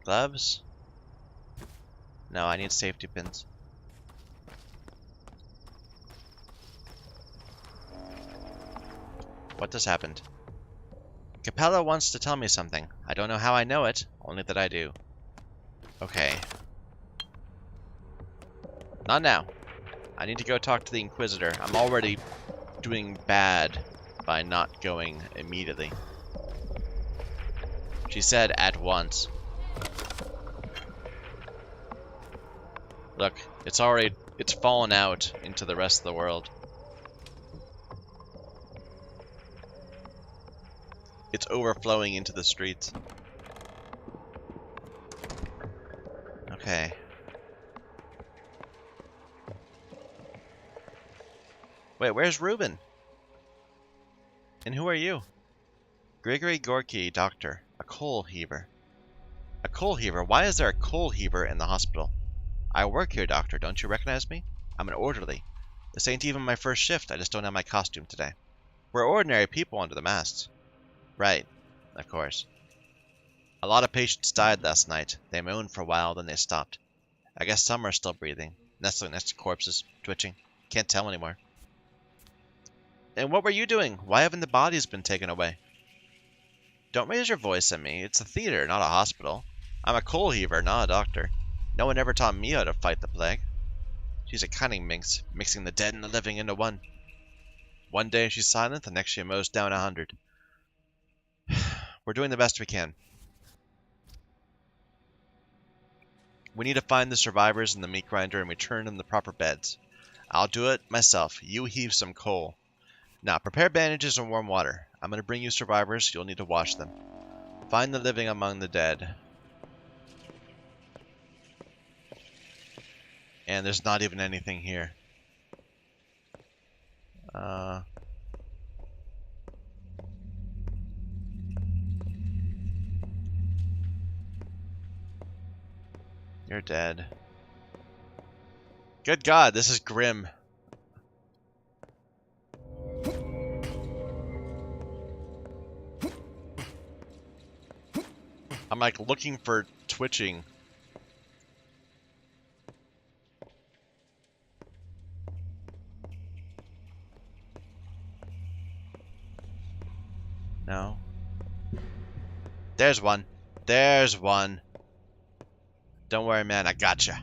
gloves? No, I need safety pins. What just happened? Capella wants to tell me something. I don't know how I know it, only that I do. Okay. Not now. I need to go talk to the Inquisitor. I'm already doing bad by not going immediately. She said at once. Look, it's fallen out into the rest of the world. It's overflowing into the streets. Okay. Wait, where's Reuben? And who are you? Grigory Gorky, doctor. A coal heaver. A coal heaver? Why is there a coal heaver in the hospital? I work here, doctor. Don't you recognize me? I'm an orderly. This ain't even my first shift. I just don't have my costume today. We're ordinary people under the masks. Right. Of course. A lot of patients died last night. They moaned for a while, then they stopped. I guess some are still breathing, nestling next to corpses, twitching. Can't tell anymore. And what were you doing? Why haven't the bodies been taken away? Don't raise your voice at me. It's a theater, not a hospital. I'm a coal heaver, not a doctor. No one ever taught me how to fight the plague. She's a cunning minx, mixing the dead and the living into one. One day she's silent, the next she mows down 100. We're doing the best we can. We need to find the survivors in the meat grinder and return them the proper beds. I'll do it myself. You heave some coal. Now, prepare bandages and warm water. I'm going to bring you survivors. You'll need to wash them. Find the living among the dead. And there's not even anything here. You're dead. Good God, this is grim. I'm like looking for twitching. No. There's one. There's one. Don't worry, man. I gotcha.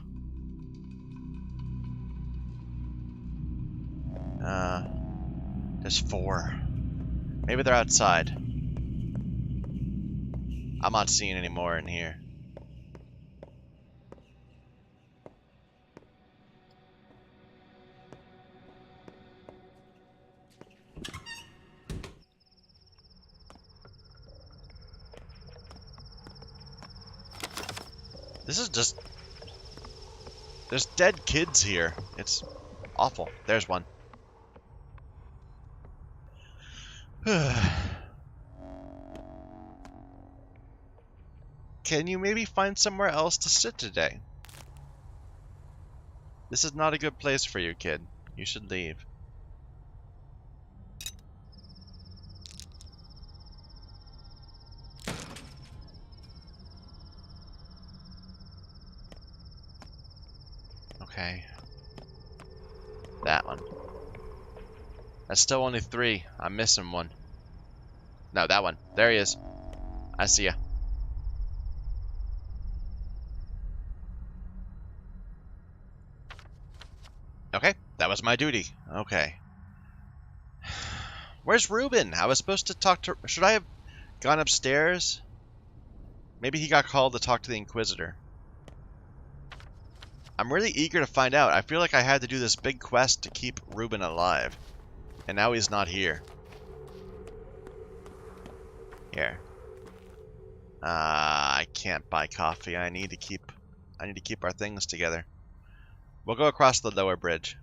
There's 4. Maybe they're outside. I'm not seeing any more in here. This is just... There's dead kids here. It's awful. There's one. Can you maybe find somewhere else to sit today? This is not a good place for you, kid. You should leave. Okay. That one. That's still only 3. I'm missing one. No, that one. There he is. I see ya. Okay, that was my duty. Okay. Where's Reuben? I was supposed to talk to... Should I have gone upstairs? Maybe he got called to talk to the Inquisitor. I'm really eager to find out. I feel like I had to do this big quest to keep Reuben alive. And now he's not here. Here. I can't buy coffee. I need to keep our things together. We'll go across the lower bridge.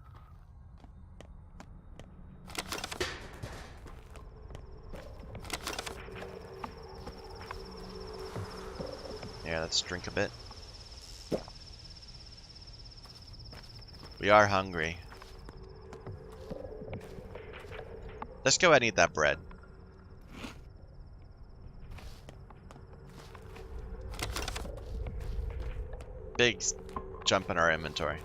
Yeah, let's drink a bit. We are hungry. Let's go ahead and eat that bread. big jump in our inventory.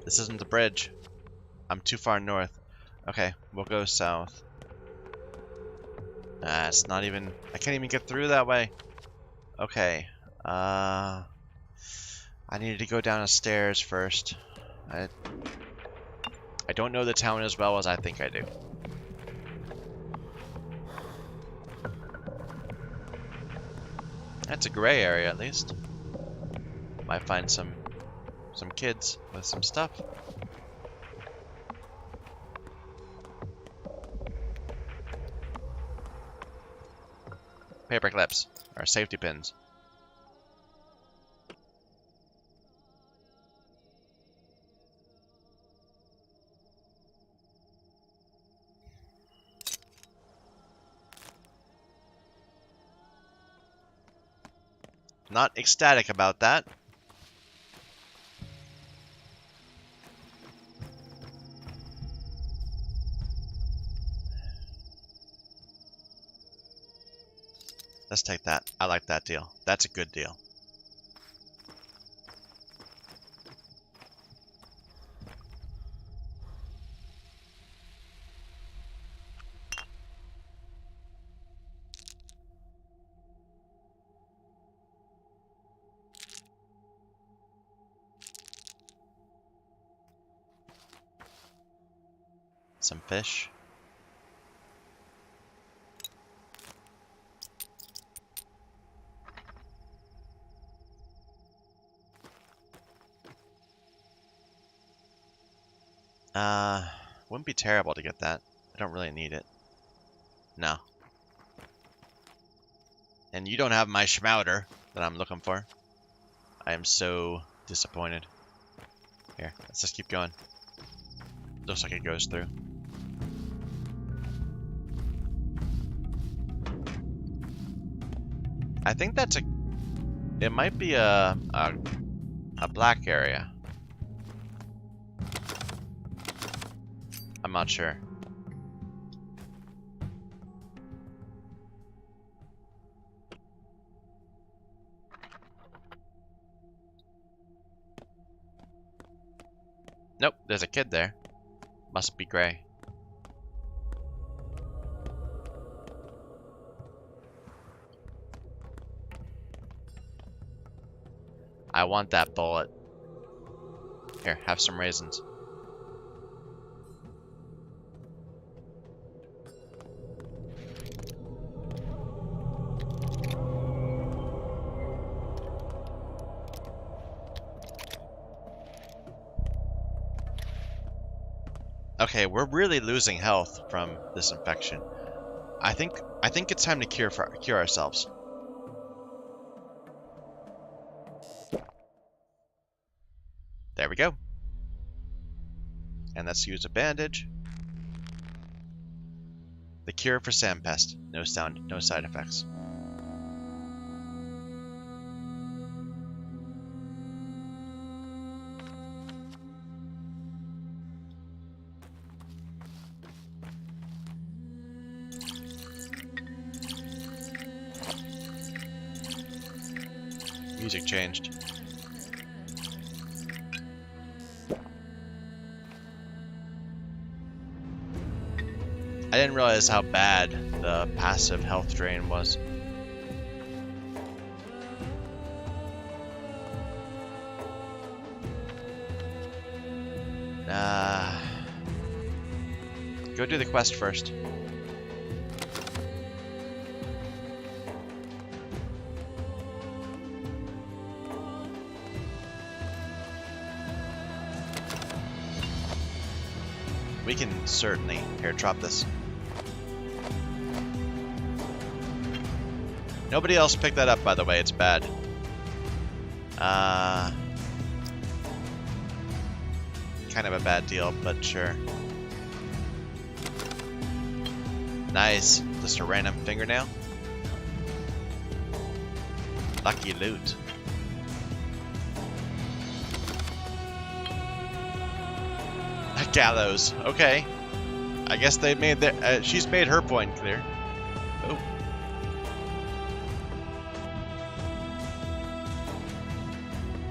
This isn't the bridge. I'm too far north. Okay, we'll go south. It's not even... I can't even get through that way. Okay. I needed to go down the stairs first. I don't know the town as well as I think I do. That's a gray area at least. Might find some kids with some stuff. Paper clips, or safety pins. Not ecstatic about that. Let's take that. I like that deal. That's a good deal. Some fish. Wouldn't be terrible to get that. I don't really need it. No. And you don't have my schmouder that I'm looking for. I am so disappointed. Here, let's just keep going. Looks like it goes through. I think that's a... It might be a black area. I'm not sure. Nope, there's a kid there. Must be gray. I want that bullet. Here, have some raisins. Okay, we're really losing health from this infection. I think it's time to cure ourselves. There we go. And let's use a bandage. The cure for sandpest. No side effects. Music changed. I didn't realize how bad the passive health drain was. Go do the quest first. We can certainly airdrop this. Nobody else picked that up, by the way. It's bad. Kind of a bad deal, but sure. Nice. Just a random fingernail. Lucky loot. Gallows. Okay. I guess they made their. She's made her point clear. Oh.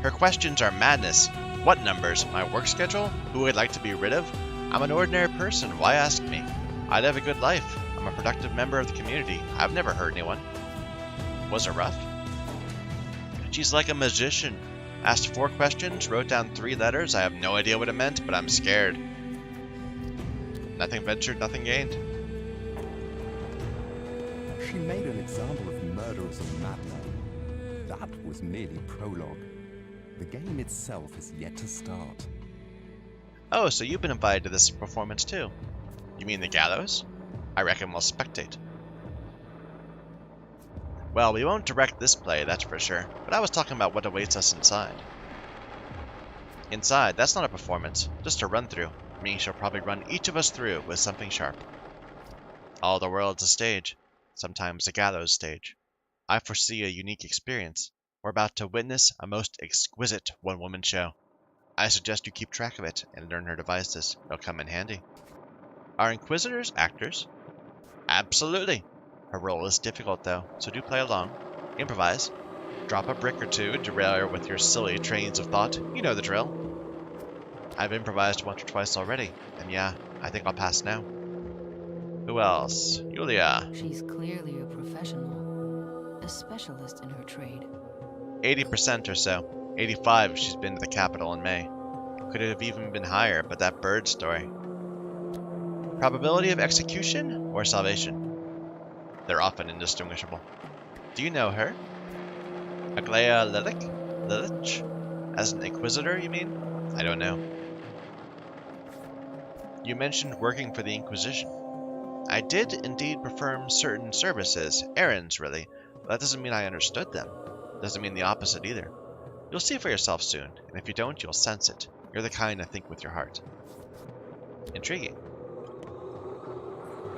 Her questions are madness. What numbers? My work schedule? Who I'd like to be rid of? I'm an ordinary person. Why ask me? I live a good life. I'm a productive member of the community. I've never hurt anyone. Was it rough? She's like a magician. Asked 4 questions, wrote down 3 letters. I have no idea what it meant, but I'm scared. Nothing ventured, nothing gained. She made an example of murderers and madmen. That was merely prologue. The game itself is yet to start. Oh, so you've been invited to this performance too. You mean the gallows? I reckon we'll spectate. Well, we won't direct this play, that's for sure, but I was talking about what awaits us inside. Inside, that's not a performance, just a run-through, meaning she'll probably run each of us through with something sharp. All the world's a stage, sometimes a gallows stage. I foresee a unique experience. We're about to witness a most exquisite one-woman show. I suggest you keep track of it and learn her devices. They'll come in handy. Are Inquisitors actors? Absolutely. Her role is difficult though, so do play along. Improvise. Drop a brick or two, derail her with your silly trains of thought. You know the drill. I've improvised once or twice already, and yeah, I think I'll pass now. Who else? Yulia. She's clearly a professional, a specialist in her trade. 80% or so. 85 if she's been to the capital in May. Could have even been higher, but that bird story. Probability of execution or salvation? They're often indistinguishable. Do you know her? Aglaya Lilich? As an Inquisitor, you mean? I don't know. You mentioned working for the Inquisition. I did indeed perform certain services, errands really, but that doesn't mean I understood them. Doesn't mean the opposite either. You'll see for yourself soon, and if you don't, you'll sense it. You're the kind to think with your heart. Intriguing.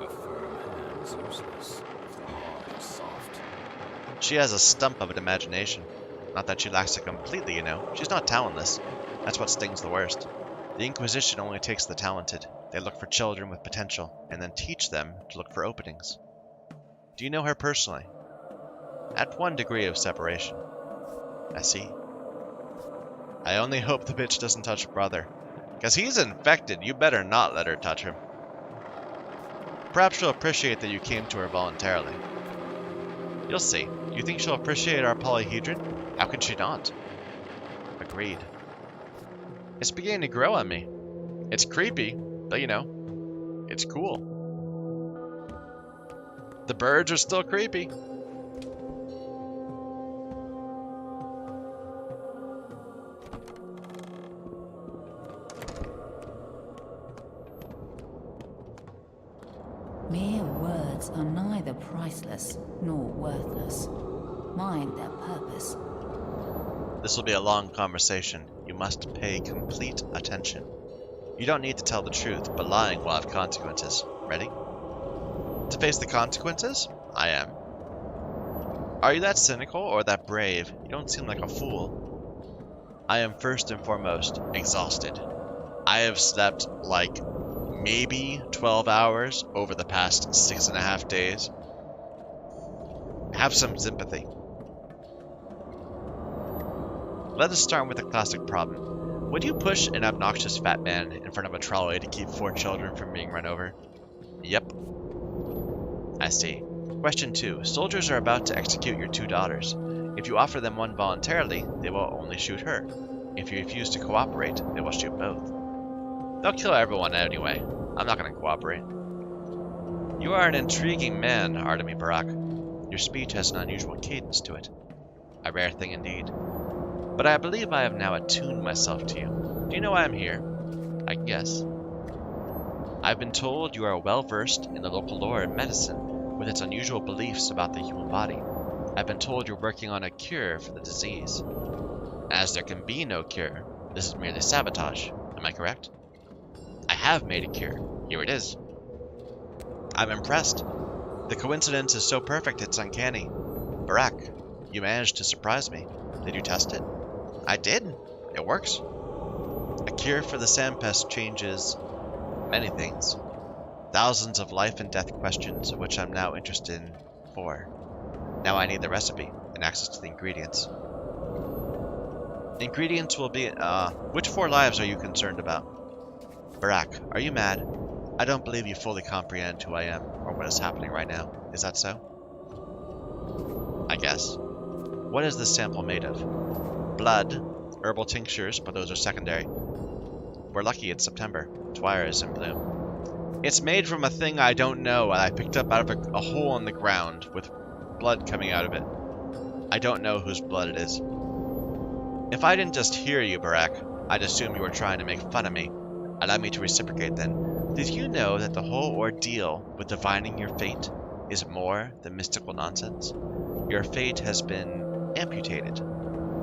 A firm hand's useless if the heart is soft. She has a stump of an imagination. Not that she lacks it completely, you know. She's not talentless. That's what stings the worst. The Inquisition only takes the talented. They look for children with potential, and then teach them to look for openings. Do you know her personally? At one degree of separation. I see. I only hope the bitch doesn't touch brother. 'Cause he's infected, you better not let her touch him. Perhaps she'll appreciate that you came to her voluntarily. You'll see. Do you think she'll appreciate our polyhedron? How could she not? Agreed. It's beginning to grow on me. It's creepy, but you know, it's cool. The birds are still creepy. Mere words are neither priceless nor worthless. Mind their purpose. This will be a long conversation. You must pay complete attention. You don't need to tell the truth, but lying will have consequences. Ready? To face the consequences? I am. Are you that cynical or that brave? You don't seem like a fool. I am first and foremost exhausted. I have slept like maybe 12 hours over the past 6.5 days. Have some sympathy. Let us start with a classic problem. Would you push an obnoxious fat man in front of a trolley to keep 4 children from being run over? Yep. I see. Question 2. Soldiers are about to execute your 2 daughters. If you offer them one voluntarily, they will only shoot her. If you refuse to cooperate, they will shoot both. They'll kill everyone anyway. I'm not going to cooperate. You are an intriguing man, Artemy Barak. Your speech has an unusual cadence to it. A rare thing indeed. But I believe I have now attuned myself to you. Do you know why I'm here? I guess. I've been told you are well versed in the local lore of medicine, with its unusual beliefs about the human body. I've been told you're working on a cure for the disease. As there can be no cure, this is merely sabotage. Am I correct? I have made a cure. Here it is. I'm impressed. The coincidence is so perfect it's uncanny. Barak, You managed to surprise me. Did you test it? I did. It works. A cure for the sand pest changes many things. Thousands of life and death questions, which I'm now interested in for. Now I need the recipe and access to the ingredients. Ingredients will be, which 4 lives are you concerned about? Barak, are you mad? I don't believe you fully comprehend who I am or what is happening right now. Is that so? I guess. What is this sample made of? Blood, herbal tinctures, but those are secondary. We're lucky it's September. Twire is in bloom. It's made from a thing I don't know and I picked up out of a hole in the ground with blood coming out of it. I don't know whose blood it is. If I didn't just hear you, Barak, I'd assume you were trying to make fun of me. Allow me to reciprocate then. Did you know that the whole ordeal with divining your fate is more than mystical nonsense? Your fate has been amputated.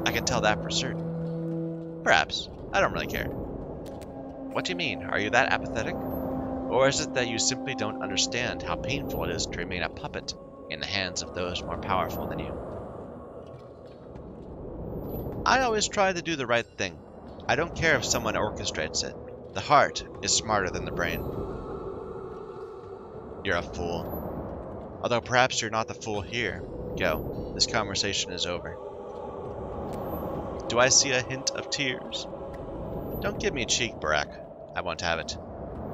I can tell that for certain. Perhaps. I don't really care. What do you mean? Are you that apathetic? Or is it that you simply don't understand how painful it is to remain a puppet in the hands of those more powerful than you? I always try to do the right thing. I don't care if someone orchestrates it. The heart is smarter than the brain. You're a fool. Although perhaps you're not the fool here. Go. This conversation is over. Do I see a hint of tears? Don't give me cheek, Barak. I won't have it.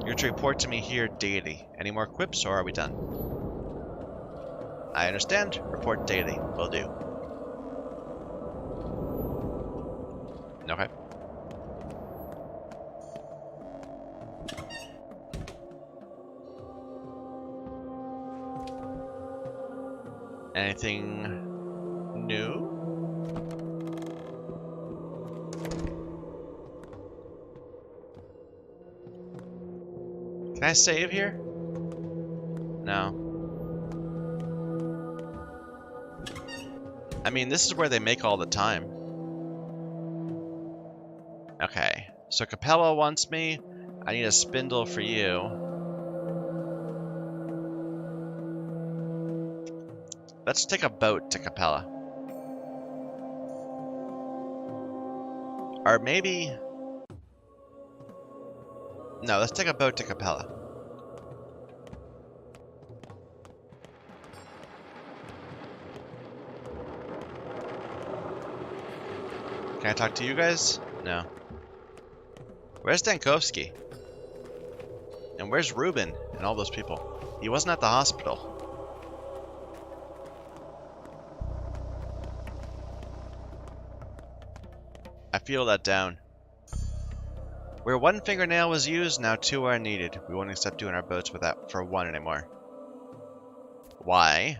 You're to report to me here daily. Any more quips, or are we done? I understand. Report daily. Will do. Okay. Anything new? Can I save here? No. I mean, this is where they make all the time. Okay, so Capella wants me. I need a spindle for you. Let's take a boat to Capella. Or maybe... No, let's take a boat to Capella. Can I talk to you guys? No. Where's Dankovsky? And where's Ruben and all those people? He wasn't at the hospital. I feel let down. Where 1 fingernail was used, now 2 are needed. We won't accept doing our boats without for 1 anymore. Why?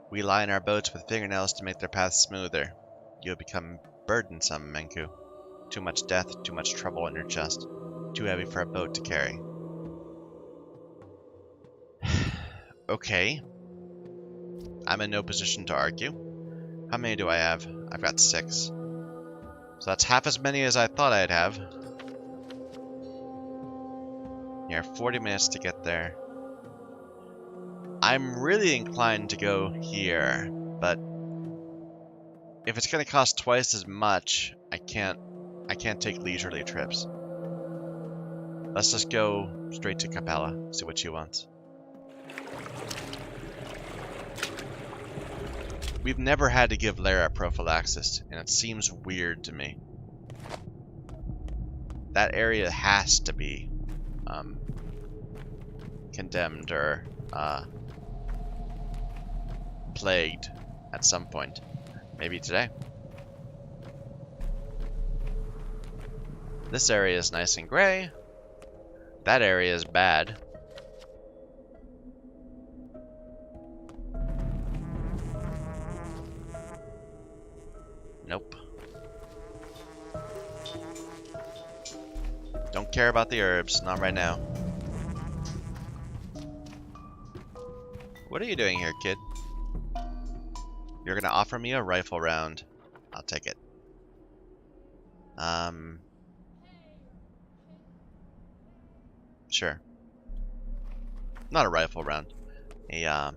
We line our boats with fingernails to make their paths smoother. You have become burdensome, Menku. Too much death, too much trouble on your chest. Too heavy for a boat to carry. Okay. I'm in no position to argue. How many do I have? I've got 6. So that's half as many as I thought I'd have. You have 40 minutes to get there. I'm really inclined to go here, but if it's gonna cost twice as much, I can't take leisurely trips. Let's just go straight to Capella, see what she wants. We've never had to give Lara prophylaxis, and it seems weird to me. That area has to be condemned or plagued at some point. Maybe today. This area is nice and gray. That area is bad. Nope. Don't care about the herbs, not right now. What are you doing here, kid? You're gonna offer me a rifle round. I'll take it. Sure. Not a rifle round. A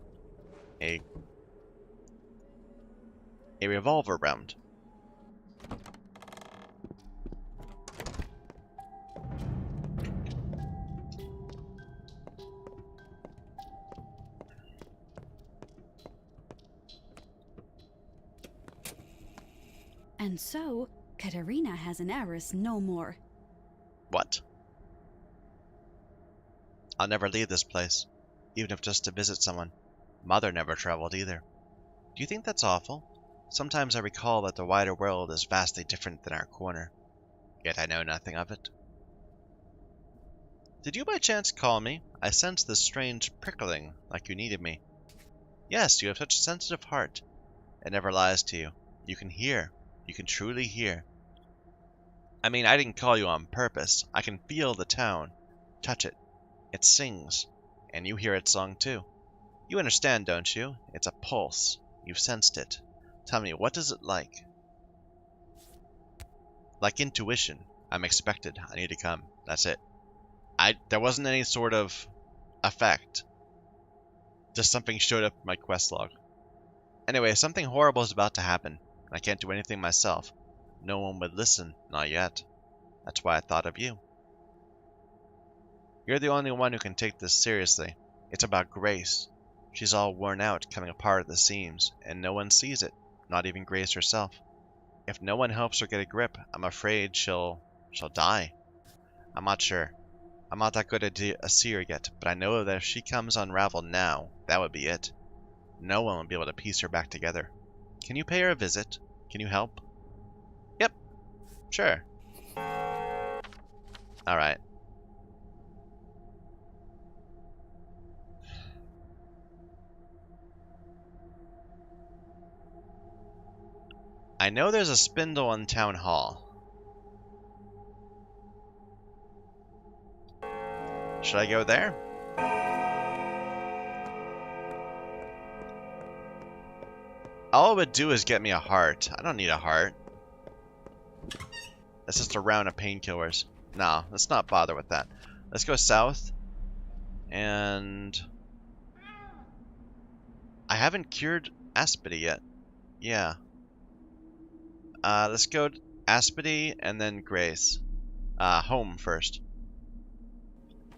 a revolver round. And so, Katerina has an heiress no more. What? I'll never leave this place, even if just to visit someone. Mother never traveled either. Do you think that's awful? Sometimes I recall that the wider world is vastly different than our corner, yet I know nothing of it. Did you by chance call me? I sensed this strange prickling, like you needed me. Yes, you have such a sensitive heart. It never lies to you. You can hear. You can truly hear. I mean, I didn't call you on purpose. I can feel the town. Touch it. It sings. And you hear its song too. You understand, don't you? It's a pulse. You've sensed it. Tell me, what is it like? Like intuition. I'm expected. I need to come. That's it. There wasn't any sort of effect. Just something showed up in my quest log. Anyway, something horrible is about to happen. I can't do anything myself. No one would listen, not yet. That's why I thought of you. You're the only one who can take this seriously. It's about Grace. She's all worn out, coming apart at the seams, and no one sees it, not even Grace herself. If no one helps her get a grip, I'm afraid she'll die. I'm not sure. I'm not that good a seer yet, but I know that if she comes unraveled now, that would be it. No one will be able to piece her back together. Can you pay her a visit? Can you help? Yep. Sure. Alright. I know there's a spindle in Town Hall. Should I go there? All it would do is get me a heart. I don't need a heart. That's just a round of painkillers. No, let's not bother with that. Let's go south. And I haven't cured Aspity yet. Yeah. Let's go Aspity and then Grace. Home first.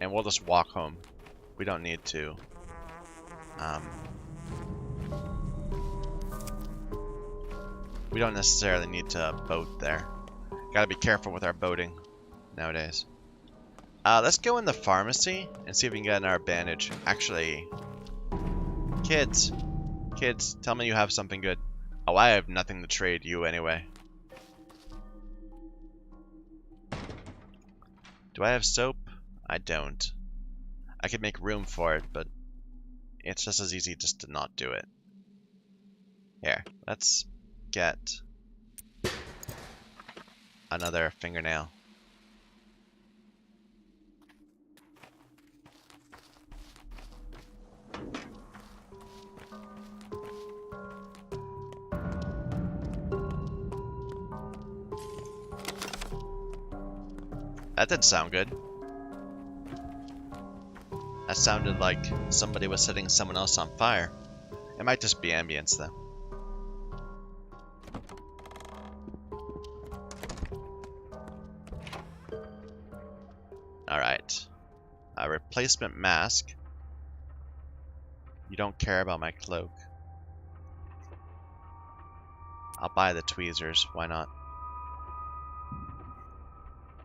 And we'll just walk home. We don't need to. We don't necessarily need to boat there. Gotta be careful with our boating nowadays. Let's go in the pharmacy and see if we can get an advantage. Actually, kids, tell me you have something good. Oh, I have nothing to trade you anyway. Do I have soap? I don't. I could make room for it, but it's just as easy just to not do it. Here, let's get another fingernail. That did sound good. That sounded like somebody was setting someone else on fire. It might just be ambience though. Alright. A replacement mask. You don't care about my cloak. I'll buy the tweezers, why not?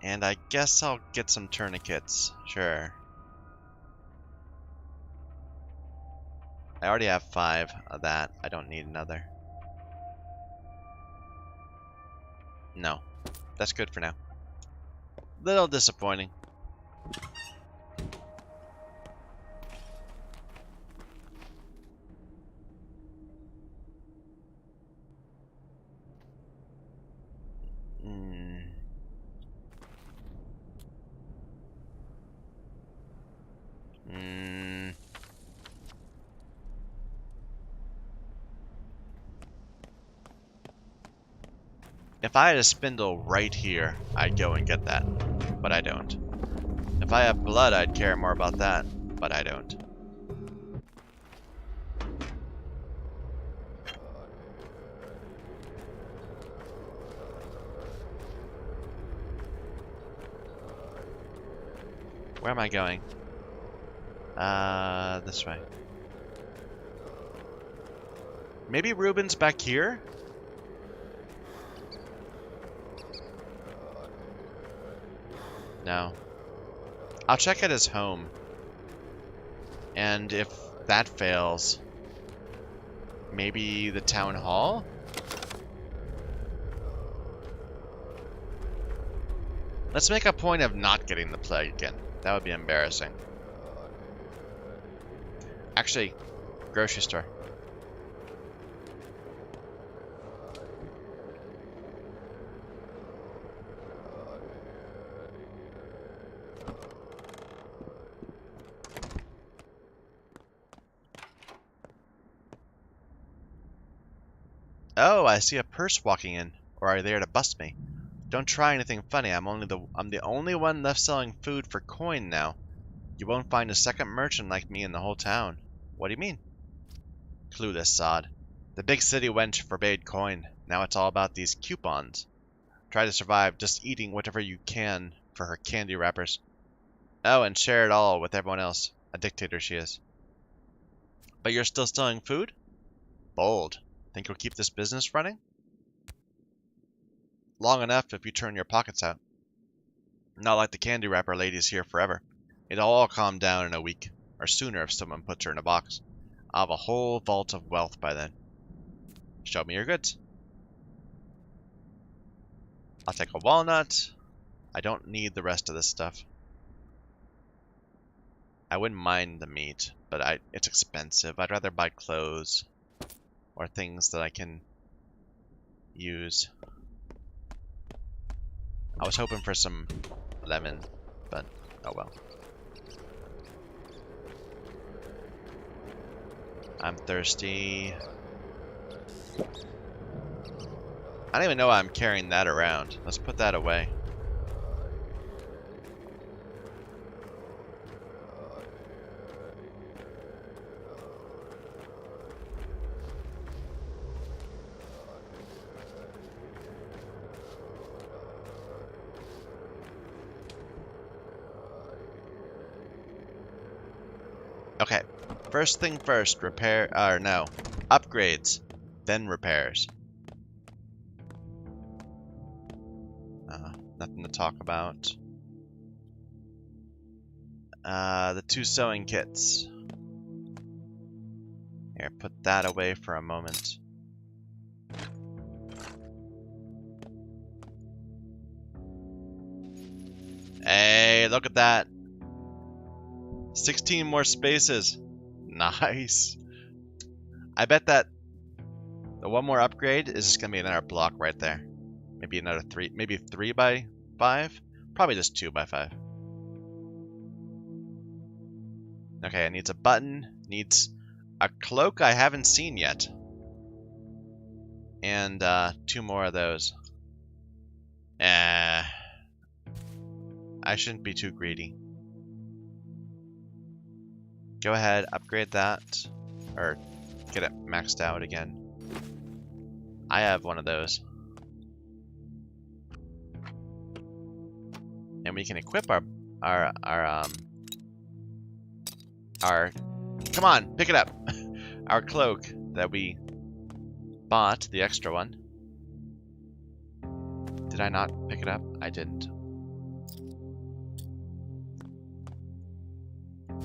And I guess I'll get some tourniquets, sure. I already have 5 of that, I don't need another. No, that's good for now. Little disappointing. If I had a spindle right here, I'd go and get that, but I don't. If I have blood, I'd care more about that, but I don't. Where am I going? This way. Maybe Ruben's back here? No. I'll check at his home. And if that fails, maybe the town hall? Let's make a point of not getting the plague again. That would be embarrassing. Actually, grocery store. Oh, I see a purse walking in. Or are you there to bust me? Don't try anything funny. I'm the only one left selling food for coin now. You won't find a second merchant like me in the whole town. What do you mean? Clueless sod. The big city wench forbade coin. Now it's all about these coupons. Try to survive just eating whatever you can for her candy wrappers. Oh, and share it all with everyone else. A dictator she is. But you're still selling food? Bold. Think you'll keep this business running? Long enough if you turn your pockets out. Not like the candy wrapper ladies here forever. It'll all calm down in a week, or sooner if someone puts her in a box. I'll have a whole vault of wealth by then. Show me your goods. I'll take a walnut. I don't need the rest of this stuff. I wouldn't mind the meat, but it's expensive. I'd rather buy clothes or things that I can use. I was hoping for some lemon, but oh well. I'm thirsty. I don't even know why I'm carrying that around. Let's put that away. Okay, first thing first, upgrades, then repairs. Nothing to talk about. The 2 sewing kits. Here, put that away for a moment. Hey, look at that. 16 more spaces. Nice. I bet that the one more upgrade is just going to be another block right there. Maybe another 3, maybe 3 by 5? Probably just 2 by 5. Okay, it needs a button. Needs a cloak I haven't seen yet. And 2 more of those. I shouldn't be too greedy. Go ahead, upgrade that, or get it maxed out again. I have one of those. And we can equip our come on, pick it up. Our cloak that we bought, the extra one. Did I not pick it up? I didn't.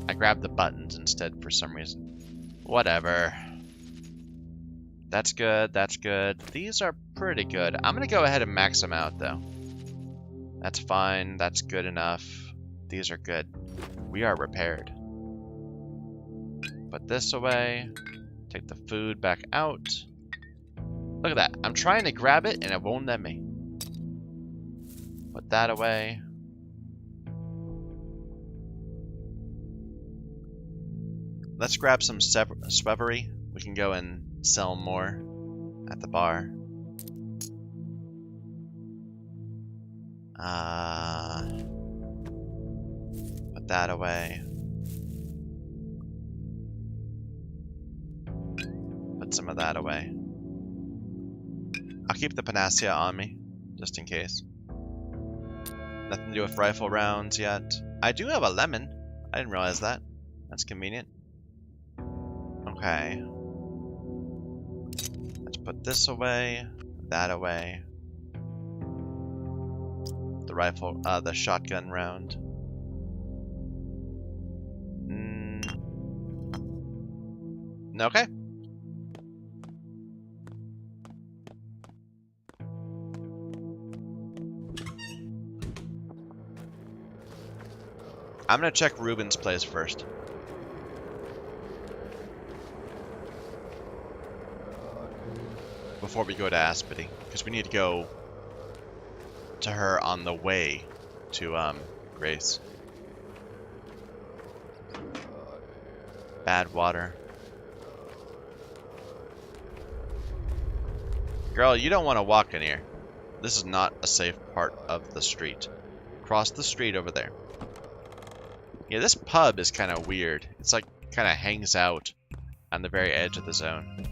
I grabbed the buttons instead for some reason. Whatever. That's good, that's good. These are pretty good. I'm gonna go ahead and max them out though. That's fine, that's good enough. These are good. We are repaired. Put this away. Take the food back out. Look at that. I'm trying to grab it and it won't let me. Put that away. Let's grab some swevery. We can go and sell more at the bar. Put that away. Put some of that away. I'll keep the panacea on me, just in case. Nothing to do with rifle rounds yet. I do have a lemon. I didn't realize that. That's convenient. Okay. Let's put this away, that away. The rifle, the shotgun round. Okay. I'm gonna check Ruben's place first. Before we go to Aspity, because we need to go to her on the way to Grace. Bad water. Girl, you don't want to walk in here. This is not a safe part of the street. Cross the street over there. Yeah, this pub is kind of weird. It's like kind of hangs out on the very edge of the zone.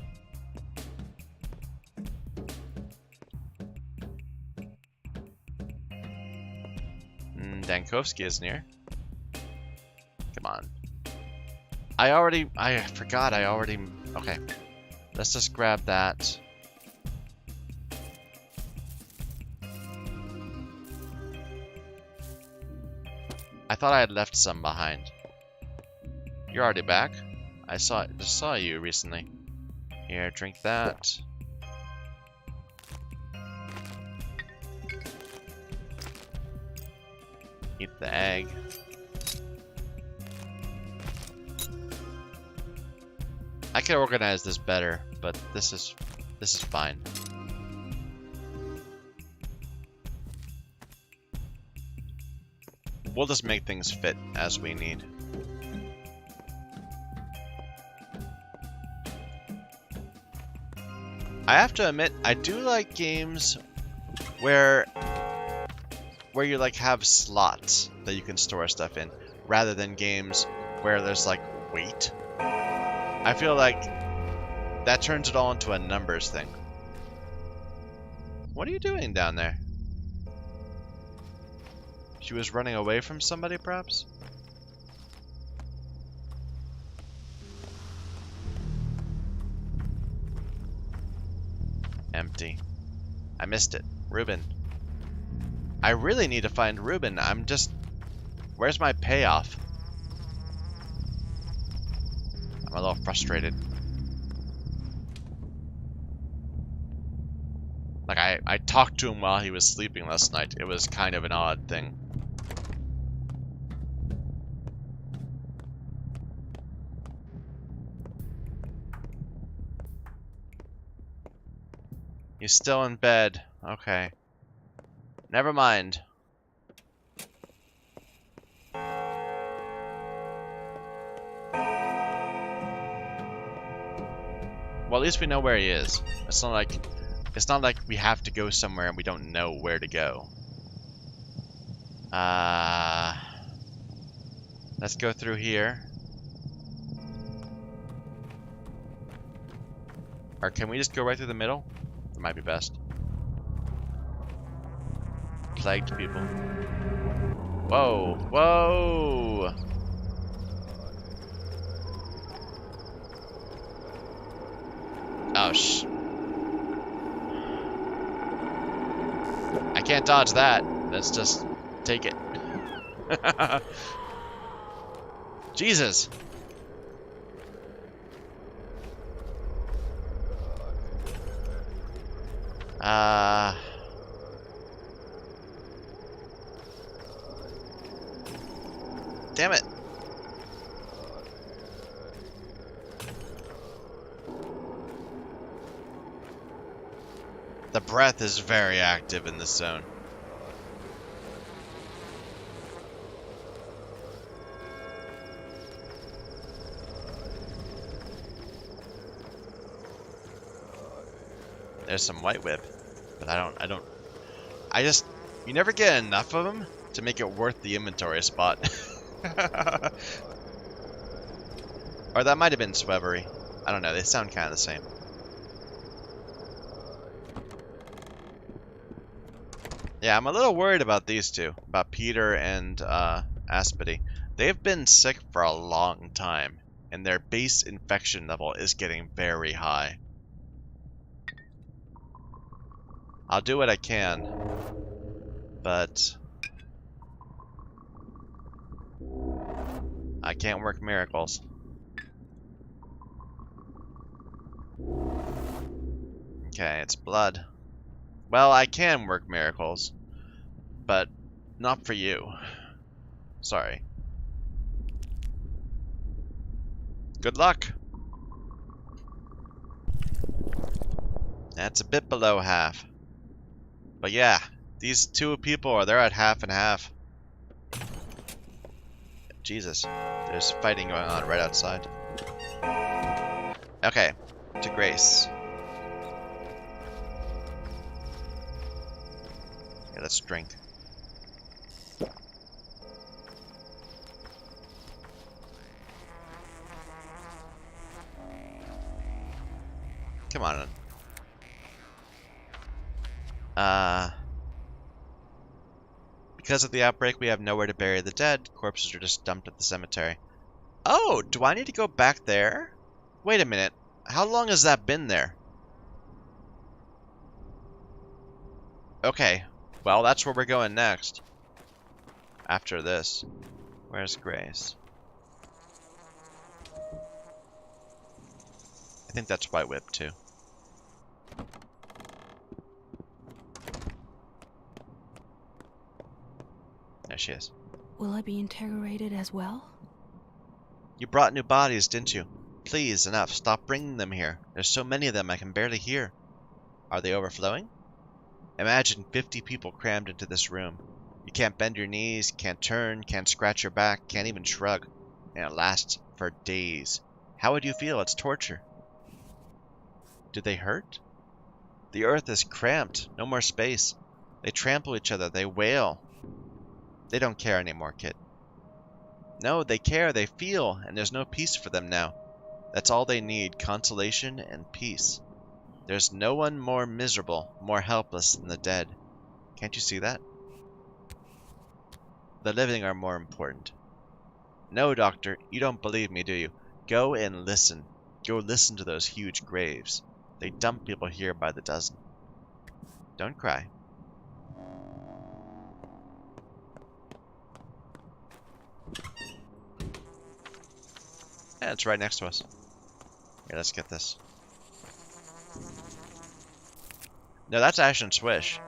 Dankovsky is near. Come on. I forgot I already... Okay. Let's just grab that. I thought I had left some behind. You're already back? I just saw you recently. Here, drink that. Eat the egg. I could organize this better, but this is fine. We'll just make things fit as we need. I have to admit, I do like games where you like have slots that you can store stuff in, rather than games where there's like weight. I feel like that turns it all into a numbers thing. What are you doing down there? She was running away from somebody, perhaps? Empty. I missed it. Ruben. I really need to find Ruben. I'm just... Where's my payoff? I'm a little frustrated. Like, I talked to him while he was sleeping last night. It was kind of an odd thing. He's still in bed. Okay. Never mind. Well, at least we know where he is. It's not like we have to go somewhere and we don't know where to go. Let's go through here. Or can we just go right through the middle? That might be best. Plagued people. Whoa, whoa! Oh, I can't dodge that. Let's just take it. Jesus! Damn it. The breath is very active in this zone. There's some white whip, but you never get enough of them to make it worth the inventory spot. Or that might have been Swevery. I don't know, they sound kind of the same. Yeah, I'm a little worried about these two, about Peter and Aspity. They've been sick for a long time, and their base infection level is getting very high. I'll do what I can, but I can't work miracles. Okay, it's blood. Well, I can work miracles, but not for you. Sorry. Good luck. That's a bit below half. But yeah, these two people they're at half and half. Jesus, there's fighting going on right outside. Okay, to Grace. Yeah, let's drink. Come on. Because of the outbreak, we have nowhere to bury the dead. Corpses are just dumped at the cemetery. Oh, do I need to go back there? Wait a minute. How long has that been there? Okay. Well, that's where we're going next. After this. Where's Grace? I think that's White Whip, too. There she is. Will I be interrogated as well? You brought new bodies, didn't you? Please, enough. Stop bringing them here. There's so many of them I can barely hear. Are they overflowing? Imagine 50 people crammed into this room. You can't bend your knees, can't turn, can't scratch your back, can't even shrug. And it lasts for days. How would you feel? It's torture. Do they hurt? The earth is cramped. No more space. They trample each other. They wail. They don't care anymore, kid. No, they care, they feel, and there's no peace for them now. That's all they need, consolation and peace. There's no one more miserable, more helpless than the dead. Can't you see that? The living are more important. No, Doctor, you don't believe me, do you? Go and listen. Go listen to those huge graves. They dump people here by the dozen. Don't cry. Yeah, it's right next to us. Here, let's get this. No, that's Ash and Swish.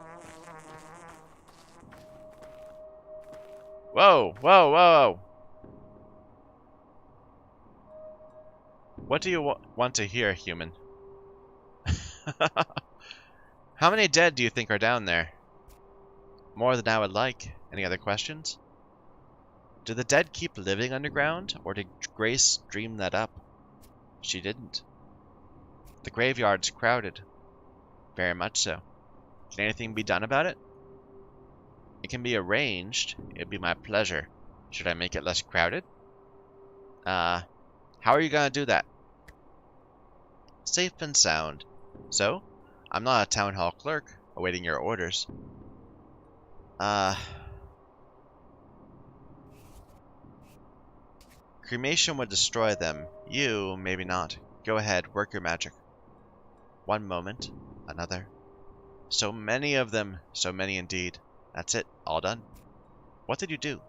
Whoa, whoa, whoa! What do you want to hear, human? How many dead do you think are down there? More than I would like. Any other questions? Do the dead keep living underground, or did Grace dream that up? She didn't. The graveyard's crowded. Very much so. Can anything be done about it? It can be arranged. It'd be my pleasure. Should I make it less crowded? How are you gonna do that? Safe and sound. So, I'm not a town hall clerk, awaiting your orders. Cremation would destroy them. You, maybe not. Go ahead, work your magic. One moment, another. So many of them, so many indeed. That's it, all done. What did you do?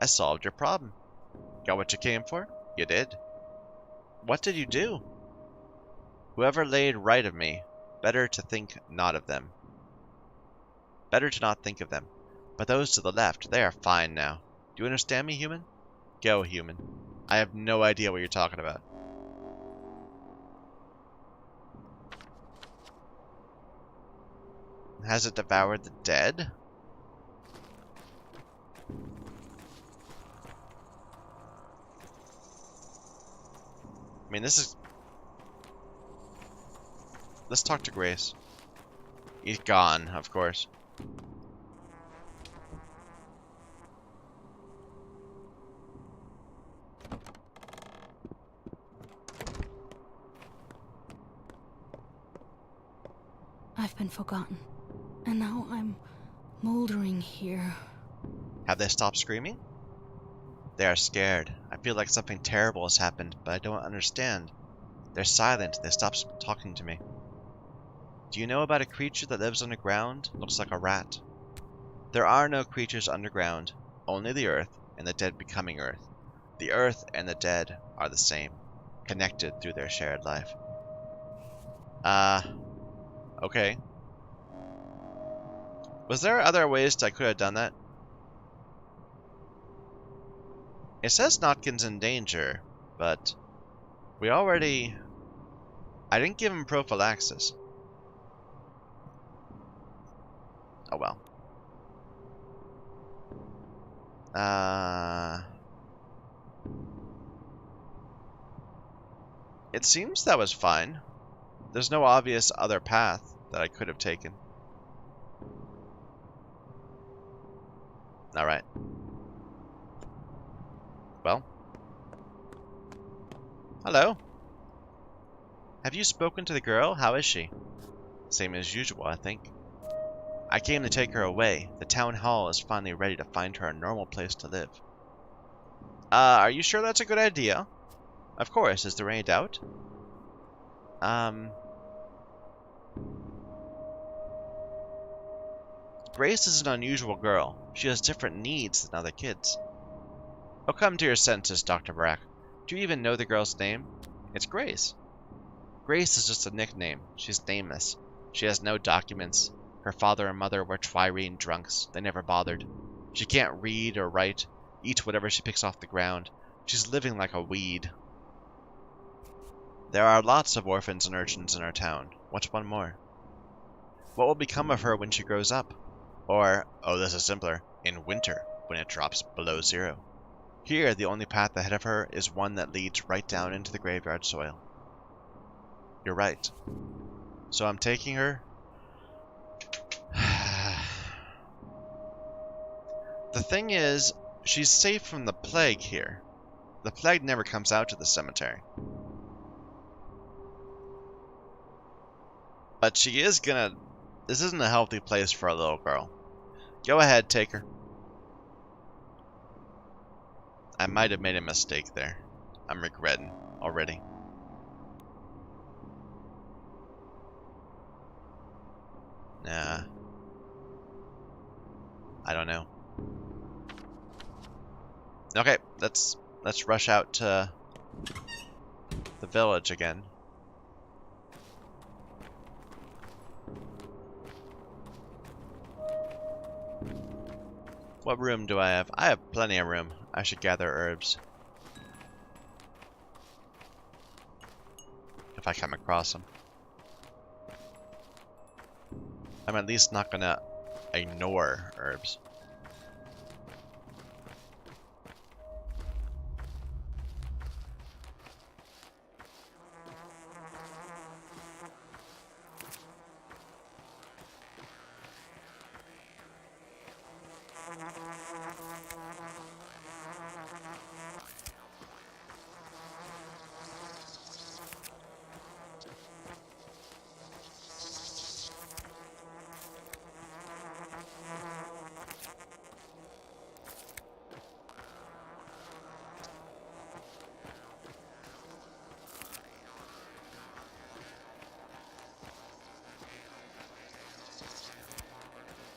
I solved your problem. Got what you came for? You did. What did you do? Whoever laid right of me, better to think not of them. Better to not think of them. But those to the left, they are fine now. Do you understand me, human? Go, human. I have no idea what you're talking about. Has it devoured the dead? I mean, this is... Let's talk to Grace. He's gone, of course. I've been forgotten. And now I'm moldering here. Have they stopped screaming? They are scared. I feel like something terrible has happened, but I don't understand. They're silent. They stop talking to me. Do you know about a creature that lives underground? Looks like a rat. There are no creatures underground, only the earth and the dead becoming earth. The earth and the dead are the same, connected through their shared life. Okay. Was there other ways I could have done that? It says Notkin's in danger, but we already... I didn't give him prophylaxis. Oh well. It seems that was fine. There's no obvious other path that I could have taken. Alright. Well. Hello. Have you spoken to the girl? How is she? Same as usual, I think. I came to take her away. The town hall is finally ready to find her a normal place to live. Are you sure that's a good idea? Of course. Is there any doubt? Grace is an unusual girl. She has different needs than other kids. Oh, come to your senses, Dr. Brack. Do you even know the girl's name? It's Grace. Grace is just a nickname. She's nameless. She has no documents. Her father and mother were Trirene drunks. They never bothered. She can't read or write, eat whatever she picks off the ground. She's living like a weed. There are lots of orphans and urchins in our town. What's one more? What will become of her when she grows up? Or, oh, this is simpler, in winter, when it drops below 0. Here, the only path ahead of her is one that leads right down into the graveyard soil. You're right. So I'm taking her. The thing is, she's safe from the plague here. The plague never comes out to the cemetery. But she is gonna... This isn't a healthy place for a little girl. Go ahead, take her. I might have made a mistake there. I'm regretting already. Nah. I don't know. Okay, let's rush out to the village again. What room do I have? I have plenty of room. I should gather herbs. If I come across them. I'm at least not gonna ignore herbs.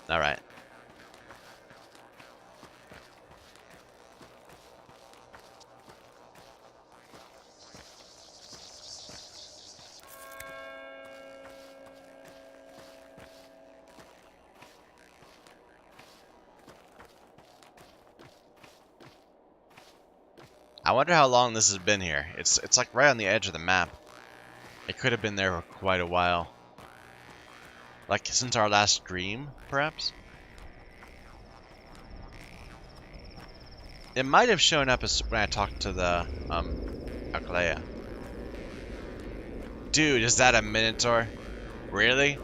All right. I wonder how long this has been here. It's like right on the edge of the map. It could have been there for quite a while. Like since our last stream, perhaps? It might have shown up as when I talked to the Aglaya. Dude, is that a Minotaur? Really?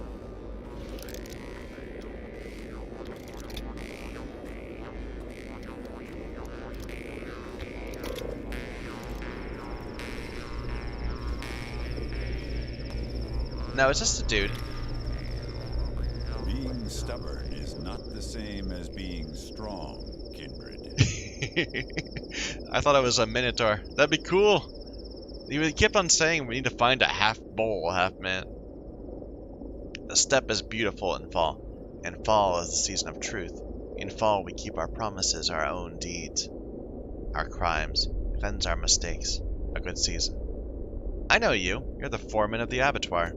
No, it's just a dude. Being stubborn is not the same as being strong, kindred. I thought it was a minotaur. That'd be cool. He kept on saying we need to find a half bull, half man. The steppe is beautiful in fall, and fall is the season of truth. In fall we keep our promises, our own deeds, our crimes, cleanse our mistakes. A good season. I know you. You're the foreman of the abattoir.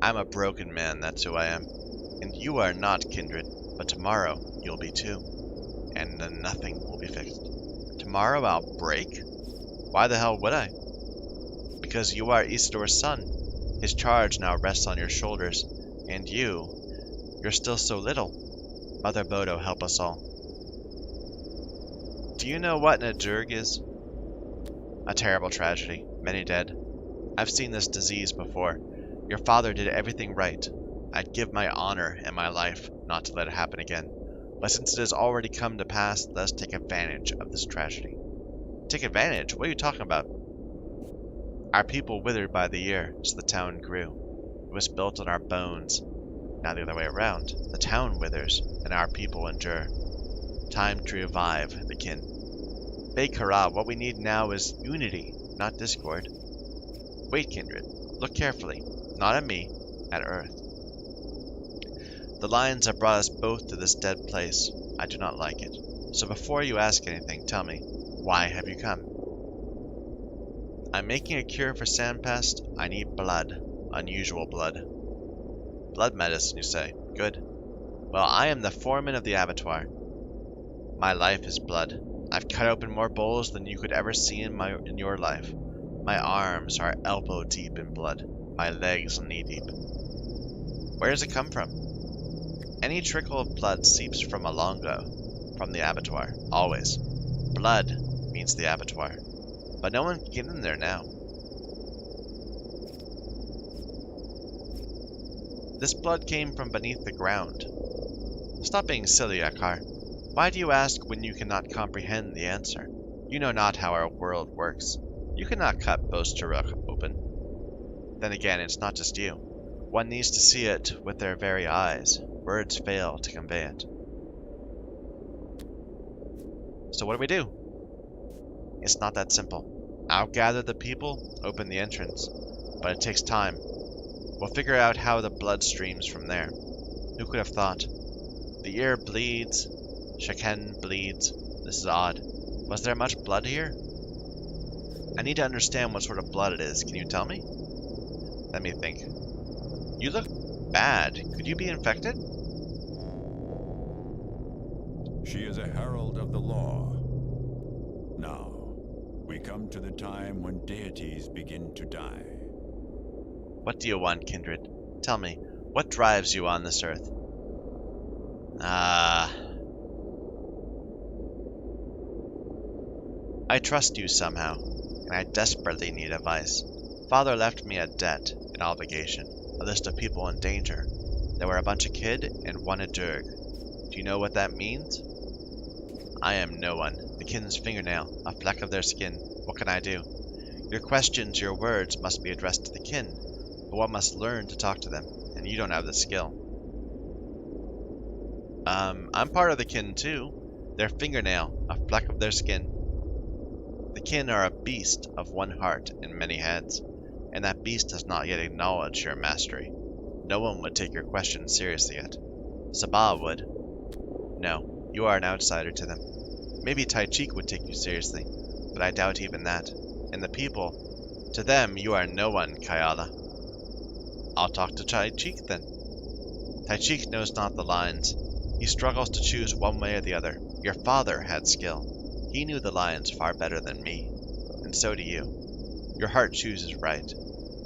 I'm a broken man, that's who I am. And you are not, Kindred, but tomorrow you'll be too. And then nothing will be fixed. Tomorrow I'll break? Why the hell would I? Because you are Isidor's son. His charge now rests on your shoulders. And you're still so little. Mother Bodo, help us all. Do you know what an Adurg is? A terrible tragedy. Many dead. I've seen this disease before. Your father did everything right. I'd give my honor and my life not to let it happen again. But since it has already come to pass, let us take advantage of this tragedy. Take advantage? What are you talking about? Our people withered by the year, so the town grew. It was built on our bones. Now the other way around. The town withers, and our people endure. Time to revive the kin. Bekara, what we need now is unity, not discord. Wait, Kindred. Look carefully. Not at me, at Earth. The lions have brought us both to this dead place. I do not like it. So before you ask anything, tell me, why have you come? I'm making a cure for sandpest. I need blood. Unusual blood. Blood medicine, you say? Good. Well, I am the foreman of the abattoir. My life is blood. I've cut open more bowls than you could ever see in your life. My arms are elbow deep in blood. My legs knee deep. Where does it come from? Any trickle of blood seeps from a longo, from the abattoir, always. Blood means the abattoir. But no one can get in there now. This blood came from beneath the ground. Stop being silly, Akar. Why do you ask when you cannot comprehend the answer? You know not how our world works. You cannot cut Bostaruk open. Then again, it's not just you. One needs to see it with their very eyes. Words fail to convey it. So what do? It's not that simple. I'll gather the people, open the entrance. But it takes time. We'll figure out how the blood streams from there. Who could have thought? The ear bleeds. Shaken bleeds. This is odd. Was there much blood here? I need to understand what sort of blood it is. Can you tell me? Let me think. You look bad. Could you be infected? She is a herald of the law. Now, we come to the time when deities begin to die. What do you want, Kindred? Tell me, what drives you on this earth? I trust you somehow, and I desperately need advice. Father left me a debt, an obligation, a list of people in danger. There were a bunch of kid and one Adurg. Do you know what that means? I am no one, the kin's fingernail, a fleck of their skin. What can I do? Your questions, your words must be addressed to the kin, but one must learn to talk to them, and you don't have the skill. I'm part of the kin too. Their fingernail, a fleck of their skin. The kin are a beast of one heart and many heads, and that beast has not yet acknowledged your mastery. No one would take your question seriously yet. Sabah would. No, you are an outsider to them. Maybe Taichik would take you seriously, but I doubt even that. And the people, to them you are no one, Kayala. I'll talk to Taichik then. Taichik knows not the lines. He struggles to choose one way or the other. Your father had skill. He knew the lines far better than me, and so do you. Your heart chooses right.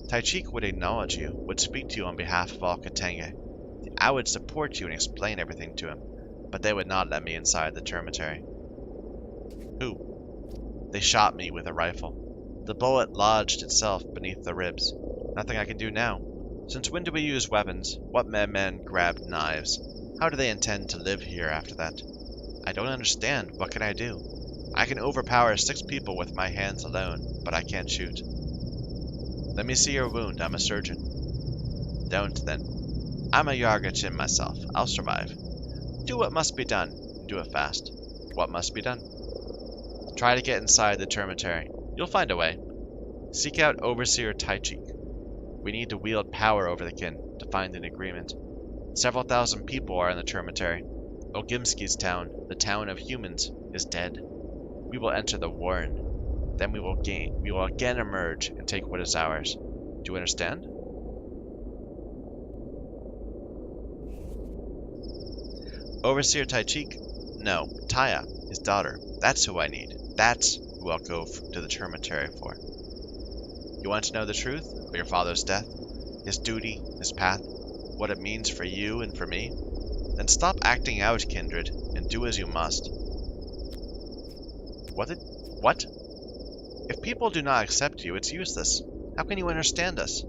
Taichik would acknowledge you, would speak to you on behalf of all Katenge. I would support you and explain everything to him, but they would not let me inside the termitary. Who? They shot me with a rifle. The bullet lodged itself beneath the ribs. Nothing I can do now. Since when do we use weapons? What men grabbed knives? How do they intend to live here after that? I don't understand. What can I do? I can overpower 6 people with my hands alone, but I can't shoot. Let me see your wound. I'm a surgeon. Don't, then. I'm a Yargachin myself. I'll survive. Do what must be done. Do it fast. What must be done? Try to get inside the termitary. You'll find a way. Seek out Overseer Taichik. We need to wield power over the kin to find an agreement. Several thousand people are in the termitary. Ogimski's town, the town of humans, is dead. We will enter the warren. Then we will again emerge and take what is ours. Do you understand? Overseer Taichik? No, Taya, his daughter. That's who I need. That's who I'll go to the termitary for. You want to know the truth of your father's death? His duty, his path, what it means for you and for me? Then stop acting out, kindred, and do as you must. What? If people do not accept you, it's useless. How can you understand us?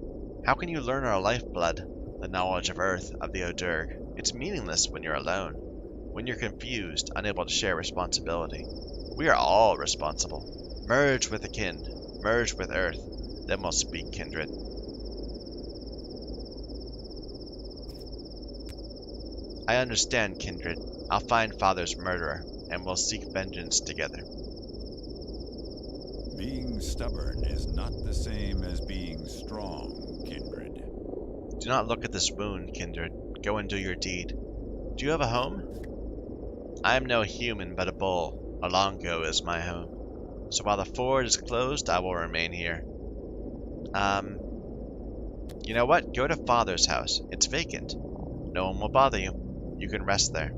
How can you learn our lifeblood, the knowledge of Earth, of the Odurg? It's meaningless when you're alone. When you're confused, unable to share responsibility. We are all responsible. Merge with the kin. Merge with Earth. Then we'll speak, kindred. I understand, kindred. I'll find Father's murderer, and we'll seek vengeance together. Being stubborn is not the same as being strong, kindred. Do not look at this wound, kindred. Go and do your deed. Do you have a home? I am no human, but a bull. Alongo is my home. So while the ford is closed, I will remain here. You know what? Go to Father's house. It's vacant. No one will bother you. You can rest there.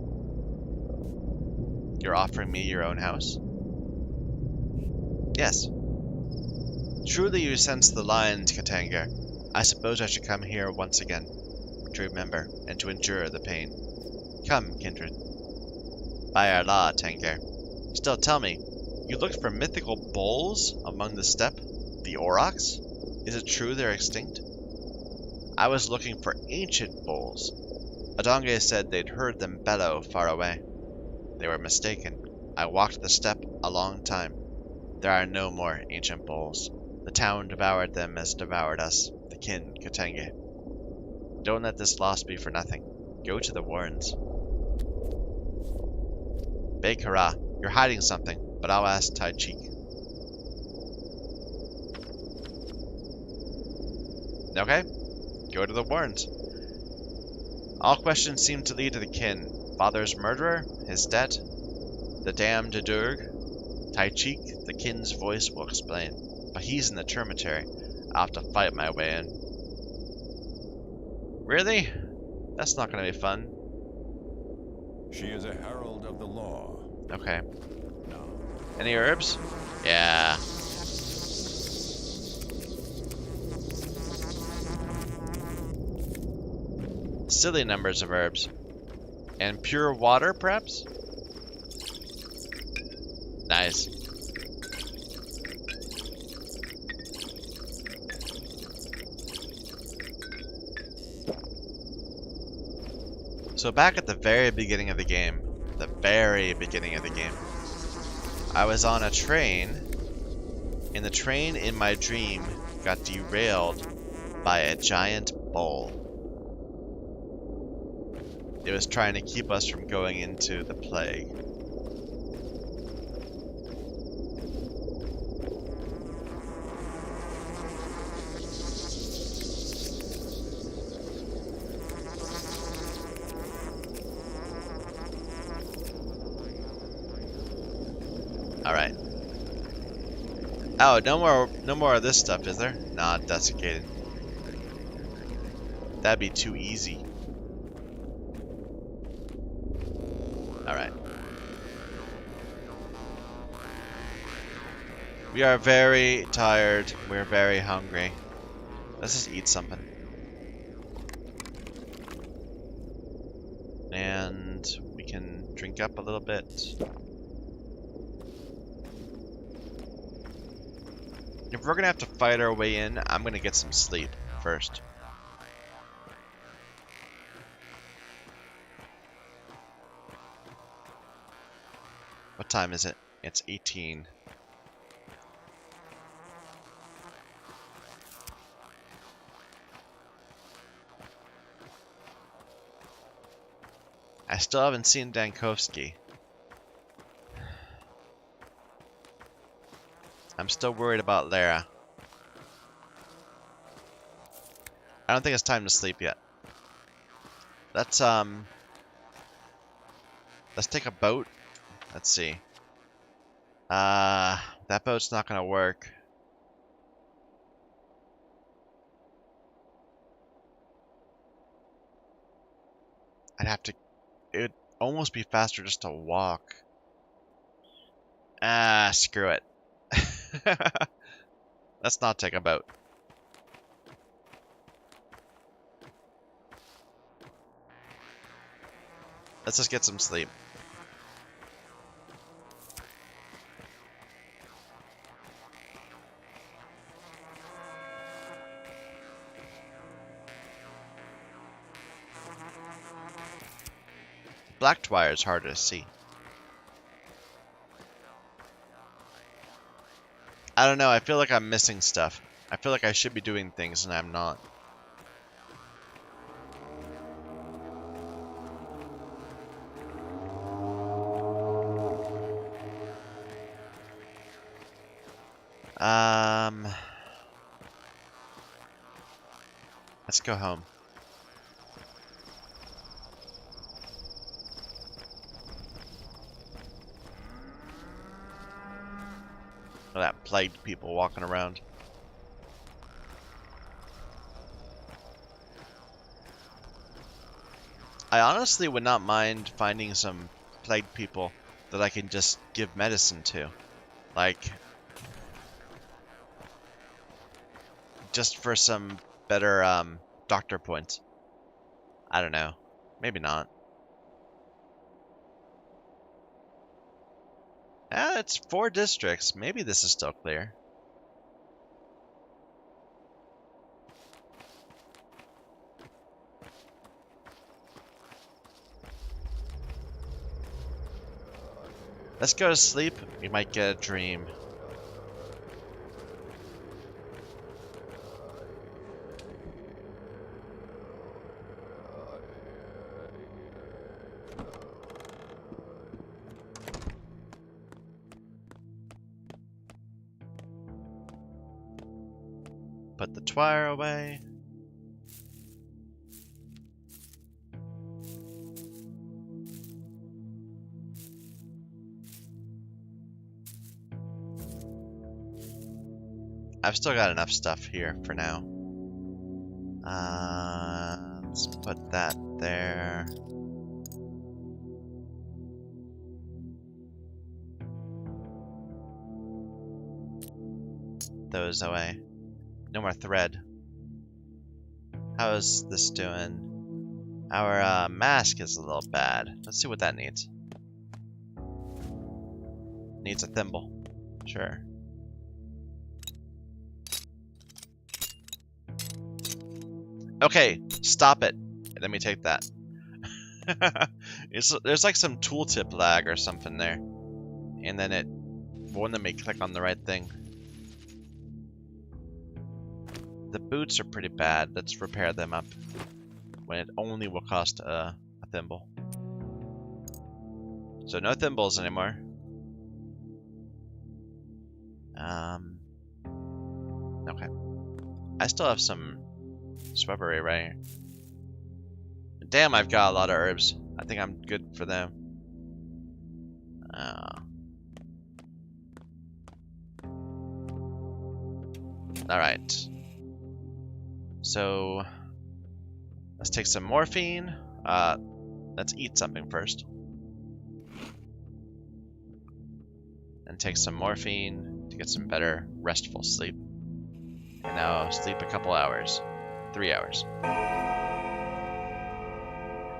You're offering me your own house? Yes. Truly you sense the lines, Katanga. I suppose I should come here once again, to remember and to endure the pain. Come, kindred. By our law, Tanger. Still tell me, you looked for mythical bulls among the steppe? The aurochs? Is it true they're extinct? I was looking for ancient bulls. Adonge said they'd heard them bellow far away. They were mistaken. I walked the steppe a long time. There are no more ancient bulls. The town devoured them as devoured us, the kin, Katenge. Don't let this loss be for nothing. Go to the warrens. Bekara, you're hiding something, but I'll ask Taichik. Okay, go to the warrens. All questions seem to lead to the kin. Father's murderer, his debt, the damned Durg. Taichik, the kin's voice will explain. But he's in the termitary. I'll have to fight my way in. Really? That's not gonna be fun. She is a herald of the law. Okay. No. Any herbs? Yeah. Silly numbers of herbs. And pure water, perhaps? Nice. So back at the very beginning of the game, I was on a train, and the train in my dream got derailed by a giant bull. It was trying to keep us from going into the plague. Alright. Oh, no more of this stuff, is there? Nah, desiccated. That'd be too easy. Alright. We are very tired. We're very hungry. Let's just eat something. And we can drink up a little bit. If we're gonna have to fight our way in, I'm gonna get some sleep first. What time is it? It's 18. I still haven't seen Dankovsky. I'm still worried about Lara. I don't think it's time to sleep yet. Let's take a boat. Let's see. That boat's not gonna work. I'd have to... It'd almost be faster just to walk. Screw it. Let's not take a boat. Let's just get some sleep. Black wire is harder to see. I don't know, I feel like I'm missing stuff. I feel like I should be doing things and I'm not. Let's go home. Look at that plagued people walking around. I honestly would not mind finding some plagued people that I can just give medicine to. Like, just for some better doctor points. I don't know. Maybe not. It's 4 districts. Maybe this is still clear. Let's go to sleep. We might get a dream. Put the twire away. I've still got enough stuff here for now. Let's put that there. Those away. No more thread. How is this doing? Our mask is a little bad. Let's see what that needs. Needs a thimble. Sure. Okay, stop it. Let me take that. There's like some tooltip lag or something there. And then it won't let me click on the right thing. The boots are pretty bad. Let's repair them up. When it only will cost a thimble. So no thimbles anymore. Okay. I still have some shrubbery right here. Damn, I've got a lot of herbs. I think I'm good for them. Alright. So, let's take some morphine. Let's eat something first. And take some morphine to get some better restful sleep. And now sleep a couple hours. 3 hours.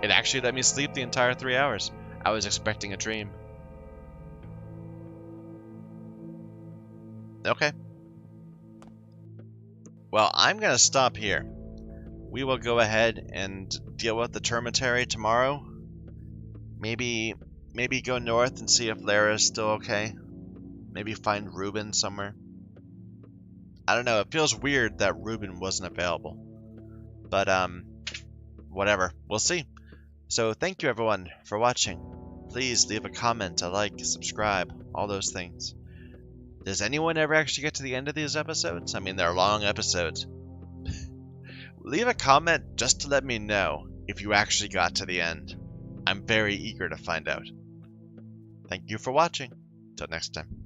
It actually let me sleep the entire 3 hours. I was expecting a dream. Okay. Well, I'm gonna stop here. We will go ahead and deal with the Termitary tomorrow. Maybe go north and see if Lara is still okay. Maybe find Ruben somewhere. I don't know, it feels weird that Ruben wasn't available. But, whatever. We'll see. So, thank you everyone for watching. Please leave a comment, a like, subscribe, all those things. Does anyone ever actually get to the end of these episodes? I mean, they're long episodes. Leave a comment just to let me know if you actually got to the end. I'm very eager to find out. Thank you for watching. Till next time.